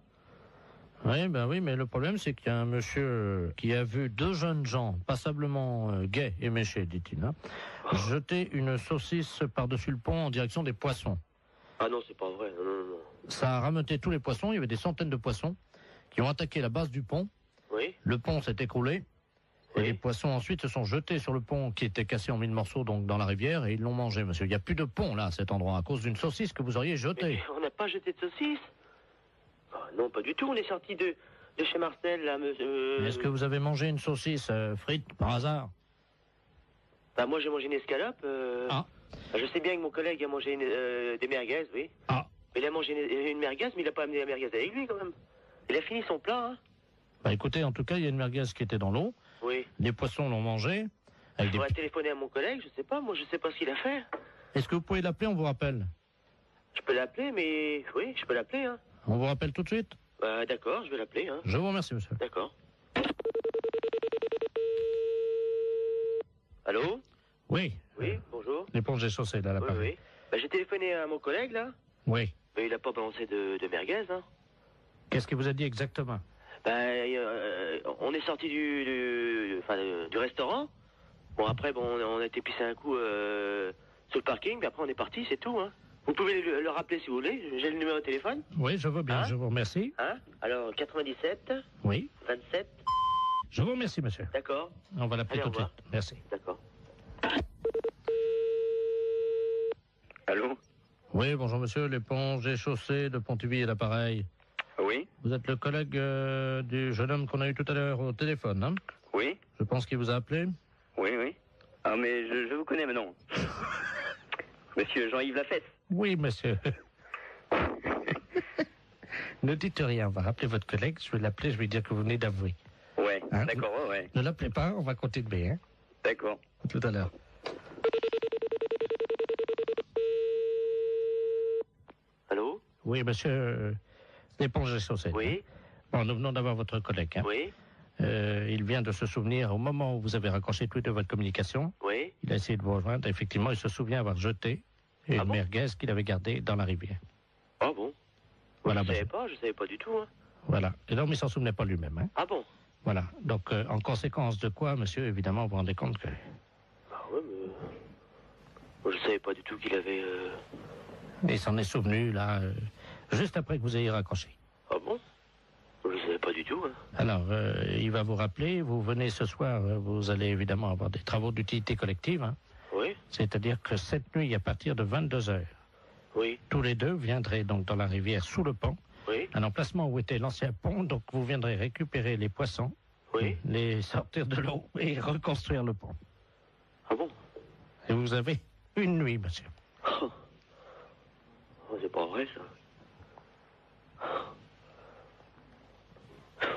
Oui, ben oui, mais le problème c'est qu'il y a un monsieur qui a vu 2 jeunes gens, passablement gais et méchés, dit-il, hein, jeter une saucisse par-dessus le pont en direction des poissons. Ah non, c'est pas vrai, non, non, non. Ça a rameuté tous les poissons, il y avait des centaines de poissons qui ont attaqué la base du pont. Oui. Le pont s'est écroulé. Et les poissons ensuite se sont jetés sur le pont qui était cassé en 1000 morceaux donc dans la rivière et ils l'ont mangé, monsieur. Il n'y a plus de pont là à cet endroit à cause d'une saucisse que vous auriez jetée. Mais on n'a pas jeté de saucisse. Ah, non, pas du tout. On est sorti de chez Marcel là, monsieur. Est-ce que vous avez mangé une saucisse frite par hasard? Bah moi j'ai mangé une escalope. Ah. Je sais bien que mon collègue a mangé des merguez, oui. Ah. Mais il a mangé une merguez, mais il n'a pas amené la merguez avec lui quand même. Il a fini son plat, hein. Bah écoutez, en tout cas, il y a une merguez qui était dans l'eau. Oui. Les poissons l'ont mangé. Je pourrais téléphoner à mon collègue, je sais pas, moi je sais pas ce qu'il a fait. Est-ce que vous pouvez l'appeler, on vous rappelle? Je peux l'appeler, mais... Oui, je peux l'appeler, hein. On vous rappelle tout de suite? Bah d'accord, je vais l'appeler, hein. Je vous remercie, monsieur. D'accord. Allô? Oui. Oui, bonjour. L'éponge est chaussée, là, l'appareil. Oui, oui. Bah j'ai téléphoné à mon collègue, là. Oui. Mais il a pas balancé de merguez, hein. Qu'est-ce qu'il vous a dit exactement? On est sorti du restaurant. Bon, après, bon, on a été pisser un coup sur le parking, puis après on est parti, c'est tout, hein. Vous pouvez le rappeler si vous voulez. J'ai le numéro de téléphone. Oui, je veux bien, Hein? je vous remercie. Hein? Alors, 97, Oui. 27. Je vous remercie, monsieur. D'accord. On va l'appeler Allez, tout de au revoir. suite. Merci. D'accord. Allô? Oui, bonjour monsieur, l'éponge et chaussée de Pontivy et l'appareil. Oui? Vous êtes le collègue du jeune homme qu'on a eu tout à l'heure au téléphone, hein? Oui? Je pense qu'il vous a appelé. Oui, oui. Ah, mais je vous connais maintenant. Monsieur Jean-Yves Lafesse. Oui, monsieur. Ne dites rien, on va rappeler votre collègue, je vais l'appeler, je vais lui dire que vous venez d'avouer. Ouais, Hein? d'accord, ouais. Ne l'appelez pas, on va continuer, hein? D'accord. À tout à l'heure. Allô? Oui, monsieur, l'éponge et chaussée. Oui? Bon, nous venons d'avoir votre collègue, hein? Oui? Il vient de se souvenir, au moment où vous avez raccroché tous les deux votre communication, Oui? il a essayé de vous rejoindre. Effectivement, il se souvient avoir jeté une merguez qu'il avait gardée dans la rivière. Ah bon? Voilà, Je monsieur. savais pas du tout, hein. Voilà. Et donc, il s'en souvenait pas lui-même, hein? Ah bon? Voilà. Donc, en conséquence de quoi, monsieur, évidemment, vous vous rendez compte que... Ah ouais, mais... Moi, je savais pas du tout qu'il avait... Il s'en est souvenu, là, juste après que vous ayez raccroché. Ah bon? Je savais pas du tout, hein. Alors, il va vous rappeler, vous venez ce soir, vous allez évidemment avoir des travaux d'utilité collective, hein? Oui? C'est-à-dire que cette nuit, à partir de 22h, Oui? tous les deux viendraient donc dans la rivière sous le pont, Oui? un emplacement où était l'ancien pont, donc vous viendrez récupérer les poissons, Oui? les sortir de l'eau et reconstruire le pont. Ah bon? Et vous avez une nuit, monsieur. Oh, c'est pas vrai, ça.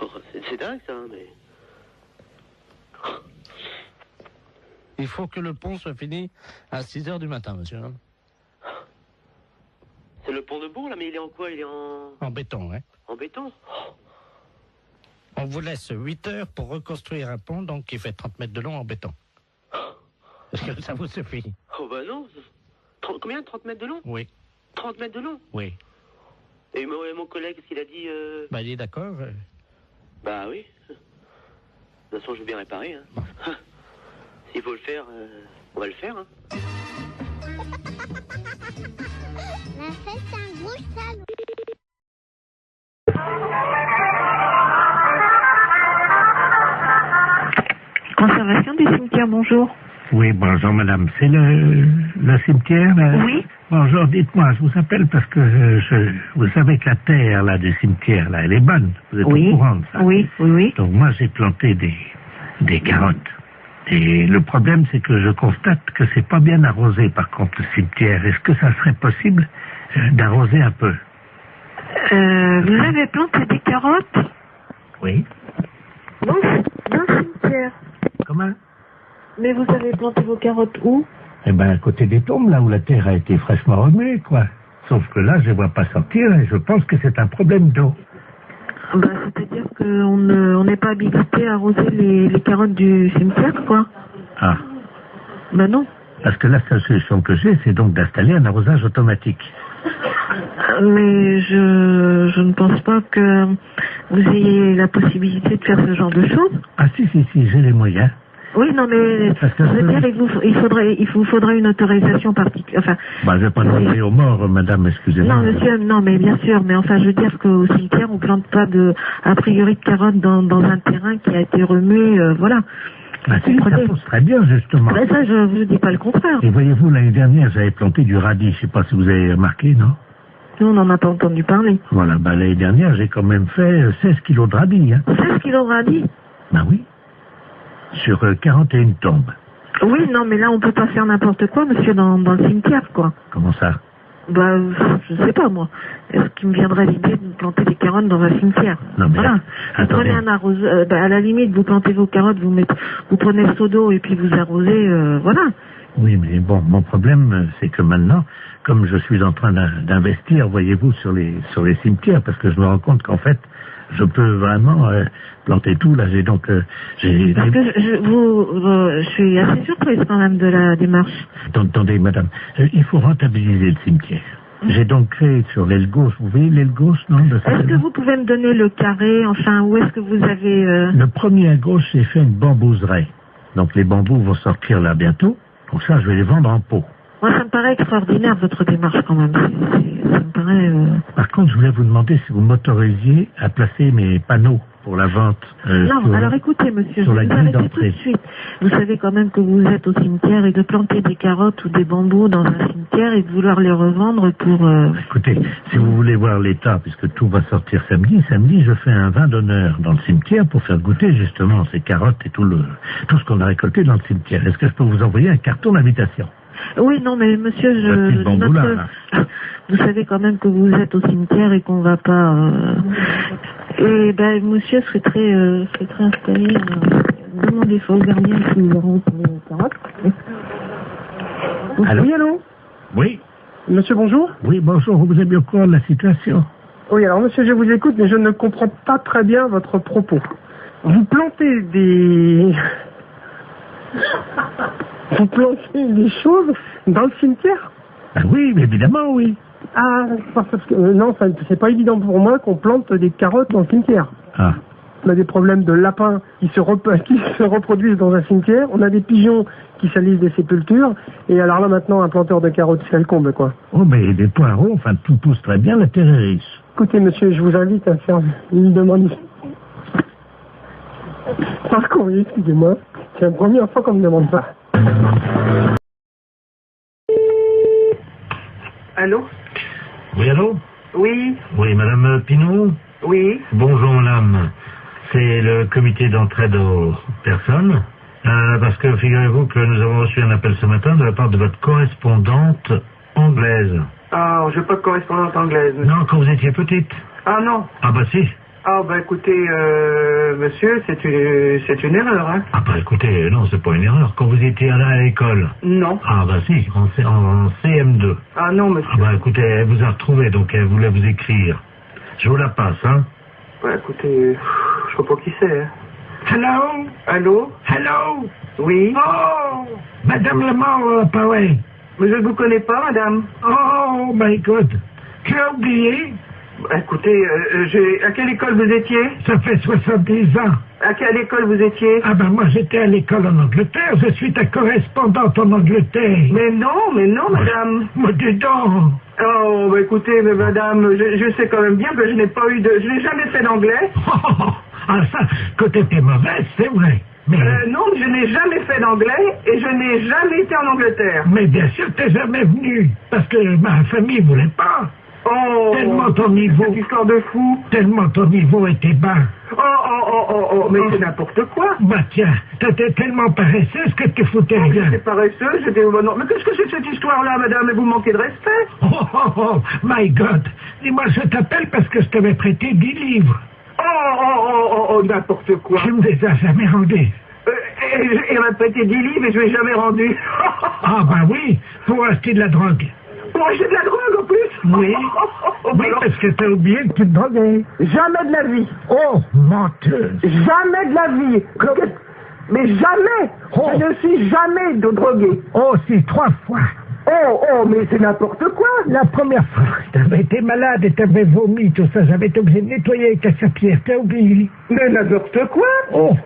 Oh, c'est dingue, ça, hein, mais... Il faut que le pont soit fini à 6h du matin, monsieur. C'est le pont de Bourg, là, mais il est en quoi? Il est en... En béton, hein. En béton? On vous laisse 8 heures pour reconstruire un pont, donc qui fait 30 mètres de long en béton. Est-ce que ça vous suffit? Oh, bah non. Combien? 30 mètres de long? Oui. 30 mètres de long? Oui. Et mon collègue, qu'est-ce qu'il a dit? Bah, il est d'accord. Bah oui. De toute façon, je veux bien réparer, hein. S'il faut le faire, on va le faire, hein. La fête, c'est un gros salon. Conservation du cimetière, bonjour. Oui, bonjour madame. C'est le cimetière là? Oui. Bonjour, dites-moi, je vous appelle parce que vous savez que la terre là du cimetière là, elle est bonne. Vous êtes Oui. au courant de ça? Oui, oui, oui. Donc moi j'ai planté des carottes. Et le problème c'est que je constate que c'est pas bien arrosé par contre le cimetière. Est-ce que ça serait possible d'arroser un peu? Vous avez planté des carottes Oui. dans le cimetière. Comment? Mais vous avez planté vos carottes où? Eh ben à côté des tombes là où la terre a été fraîchement remuée quoi. Sauf que là je les vois pas sortir et je pense que c'est un problème d'eau. Bah, c'est-à-dire qu'on n'est pas habilité à arroser les carottes du cimetière, quoi. Ah. Bah non. Parce que la seule solution que j'ai, c'est donc d'installer un arrosage automatique. Mais je ne pense pas que vous ayez la possibilité de faire ce genre de choses. Ah si, j'ai les moyens. Oui, non, mais Parce que je veux dire, il vous faudrait une autorisation particulière. Enfin, bah, je vais pas demander aux morts, madame, excusez-moi. non, monsieur, non, mais bien sûr, mais enfin, je veux dire qu'au cimetière, on plante pas a priori de carottes dans un terrain qui a été remué, voilà. Ah si, ça pousse très bien, justement. Ben ça, je vous dis pas le contraire. Et voyez-vous, l'année dernière, j'avais planté du radis, je sais pas si vous avez remarqué, non? Nous, on n'en a pas entendu parler. Voilà, bah, l'année dernière, j'ai quand même fait 16 kilos de radis, hein. 16 kilos de radis? Bah oui. Sur 41 tombes. Oui, non, mais là, on peut pas faire n'importe quoi, monsieur, dans le cimetière, quoi. Comment ça? Bah, je sais pas, moi. Est-ce qu'il me viendrait l'idée de planter des carottes dans un cimetière? Non, mais voilà. Vous attendez. prenez un arroseur, à la limite, vous plantez vos carottes, vous prenez le seau d'eau et puis vous arrosez, voilà. Oui, mais bon, mon problème, c'est que maintenant, comme je suis en train d'investir, voyez-vous, sur les cimetières, parce que je me rends compte qu'en fait, je peux vraiment planter tout. Là, j'ai donc... Parce que je suis assez surprise quand même de la démarche. Attendez, madame, il faut rentabiliser le cimetière. J'ai donc créé sur l'aile gauche, vous voyez l'aile gauche, non? Est-ce que vous pouvez me donner le carré, enfin, où est-ce que vous avez... Le premier à gauche, j'ai fait une bambouseraie. Donc les bambous vont sortir là bientôt. Pour ça, je vais les vendre en pot. Moi, ça me paraît extraordinaire, votre démarche, quand même. Ça me paraît... Par contre, je voulais vous demander si vous m'autorisiez à placer mes panneaux pour la vente non, alors écoutez, monsieur, sur je la vais vous grille arrêter tout de d'entrée. suite. Vous savez quand même que vous êtes au cimetière et de planter des carottes ou des bambous dans un cimetière et de vouloir les revendre pour... Écoutez, si vous voulez voir l'état, puisque tout va sortir samedi, je fais un vin d'honneur dans le cimetière pour faire goûter justement ces carottes et tout ce qu'on a récolté dans le cimetière. Est-ce que je peux vous envoyer un carton d'invitation? Oui, non, mais monsieur, vous savez quand même que vous êtes au cimetière et qu'on va pas... Et ben, monsieur serait très installé. Demandez au gardien si vous aurez les carottes. Allô? Oui, allô? Oui. Monsieur, bonjour? Oui, bonjour. Vous êtes bien au courant de la situation? Oui, alors monsieur, je vous écoute, mais je ne comprends pas très bien votre propos. Vous plantez des... Vous plantez des choses dans le cimetière? Ah oui, évidemment, oui. Ah, parce que non, c'est pas évident pour moi qu'on plante des carottes dans le cimetière. Ah. On a des problèmes de lapins qui se reproduisent dans un cimetière. On a des pigeons qui salissent des sépultures. Et alors là, maintenant, un planteur de carottes, c'est le comble, quoi. Oh, mais des poireaux, enfin, tout pousse très bien, la terre est riche. Écoutez, monsieur, je vous invite à faire une demande. Par courrier, excusez-moi. C'est la première fois qu'on me demande ça. Allô? Oui, allô? Oui. Oui, madame Pinault? Oui. Bonjour, madame. C'est le comité d'entraide aux personnes. Parce que figurez-vous que nous avons reçu un appel ce matin de la part de votre correspondante anglaise. Ah, je n'ai pas de correspondante anglaise. Monsieur. Non, quand vous étiez petite. Ah non. Ah bah si. Ah bah écoutez, monsieur, c'est une erreur, hein. Ah bah écoutez, non, c'est pas une erreur. Quand vous étiez allé à l'école. Non. Ah bah si, en CM2. Ah non, monsieur. Ah bah écoutez, elle vous a retrouvé, donc elle voulait vous écrire. Je vous la passe, hein. Bah écoutez, je sais pas qui c'est, hein. Hello? Allô? Hello? Oui? Oh! Madame Lemort, pareil. Mais je ne vous connais pas, madame. Oh my God. Tu as oublié? Bah, écoutez, à quelle école vous étiez? Ça fait 70 ans. À quelle école vous étiez? Ah ben moi j'étais à l'école en Angleterre, je suis ta correspondante en Angleterre. Mais non, madame. Mais dis donc. Oh, bah écoutez, mais madame, je sais quand même bien que je n'ai jamais fait d'anglais. Ah ça, que t'étais mauvaise, c'est vrai. Mais... non, je n'ai jamais fait d'anglais et je n'ai jamais été en Angleterre. Mais bien sûr t'es jamais venu, parce que ma famille voulait pas. Oh, tellement ton niveau... Cette histoire de fou. Tellement ton niveau était bas. Mais c'est n'importe quoi. Bah tiens, t'étais tellement paresseuse que tu foutais rien. J'étais paresseuse, j'étais... Non, mais qu'est-ce que c'est que cette histoire-là, madame? Vous manquez de respect. Oh, my God. Dis-moi, je t'appelle parce que je t'avais prêté 10 livres. N'importe quoi. Tu me les as jamais rendus. Il m'a prêté 10 livres et je ne l'ai jamais rendu. Ah bah oui, pour acheter de la drogue. Pour acheter de la drogue en plus? Oui. Oui, parce que t'as oublié que tu te droguais. Jamais de la vie. Oh, menteuse. Jamais de la vie. Mais jamais. Oh. Je ne suis jamais drogué. Oh, si, 3 fois. Mais c'est n'importe quoi. La première fois, t'avais été malade et t'avais vomi, tout ça. J'avais été obligé de nettoyer avec la serpillère. T'as oublié? Mais n'importe quoi. Oh.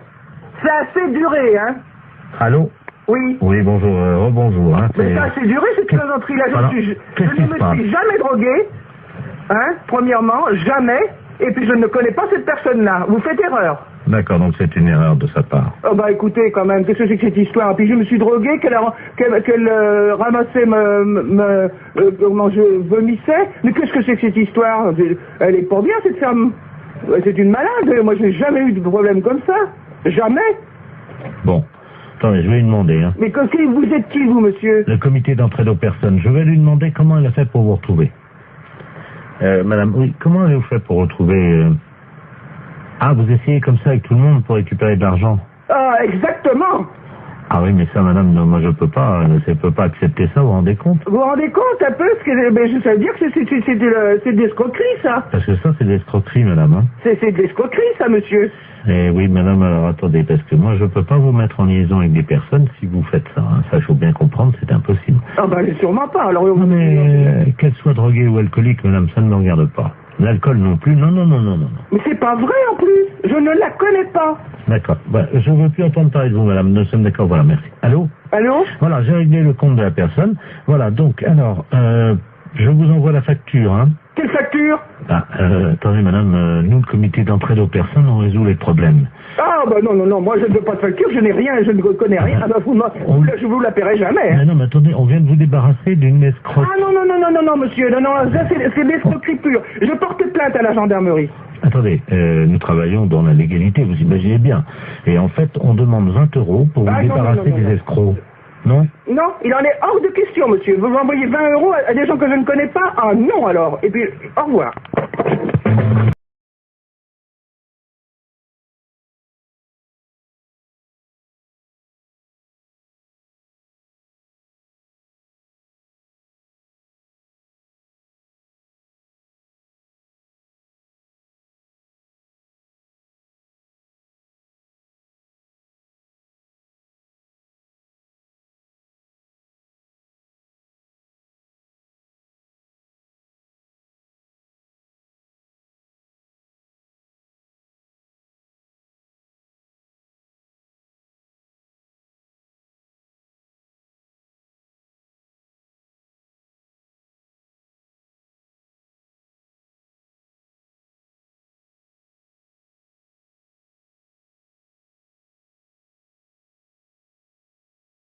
C'est assez duré, hein. Allô? Oui. Oui, bonjour, rebonjour. Hein, mais ça a assez duré, cette plaisanterie-là. Je ne me suis jamais drogué, hein, premièrement, jamais, et puis je ne connais pas cette personne-là. Vous faites erreur. D'accord, donc c'est une erreur de sa part. Oh bah écoutez, quand même, qu'est-ce que c'est que cette histoire? Puis je me suis drogué, qu'elle ramassait comment je vomissais. Mais qu'est-ce que c'est que cette histoire? Elle est pas bien, cette femme. C'est une malade. Moi, je n'ai jamais eu de problème comme ça. Jamais. Bon. Attendez, je vais lui demander. Hein. Mais vous êtes qui, vous, monsieur? Le comité d'entraide aux personnes. Je vais lui demander comment elle a fait pour vous retrouver. Madame, oui, comment avez-vous fait pour retrouver... Ah, vous essayez comme ça avec tout le monde pour récupérer de l'argent? Ah, exactement. Ah oui, mais ça, madame, non, moi je peux pas accepter ça, vous vous rendez compte? Vous vous rendez compte un peu? Ça veut dire que c'est de l'escroquerie, ça. Parce que ça, c'est de l'escroquerie, madame. Hein. C'est de l'escroquerie, ça, monsieur. Eh oui, madame, alors attendez, parce que moi je peux pas vous mettre en liaison avec des personnes si vous faites ça. Hein. Ça, il faut bien comprendre, c'est impossible. Ah ben, sûrement pas. Alors, non, mais qu'elle soit droguée ou alcoolique, madame, ça ne me regarde pas. L'alcool non plus, non. Mais c'est pas vrai en plus. Je ne la connais pas. D'accord. Bah, je ne veux plus entendre parler de vous, madame. Nous sommes d'accord. Voilà, merci. Allô? Allô? Voilà, j'ai réglé le compte de la personne. Voilà, donc, alors, je vous envoie la facture, hein. Quelle facture? Attendez, madame, nous, le comité d'entraide aux personnes, on résout les problèmes. Ah, bah non, moi je ne veux pas de facture, je n'ai rien, je ne connais rien. Ah, bah, je vous la paierai jamais. Hein. Mais non, mais attendez, on vient de vous débarrasser d'une escroque. Ah non, monsieur, non, ça c'est l'escroquerie pure. Je porte plainte à la gendarmerie. Attendez, nous travaillons dans la légalité, vous imaginez bien. Et en fait, on demande 20 € pour vous débarrasser des escrocs. Non? Non, il en est hors de question, monsieur. Vous m'envoyez 20 € à des gens que je ne connais pas? Ah non, alors. Et puis, au revoir.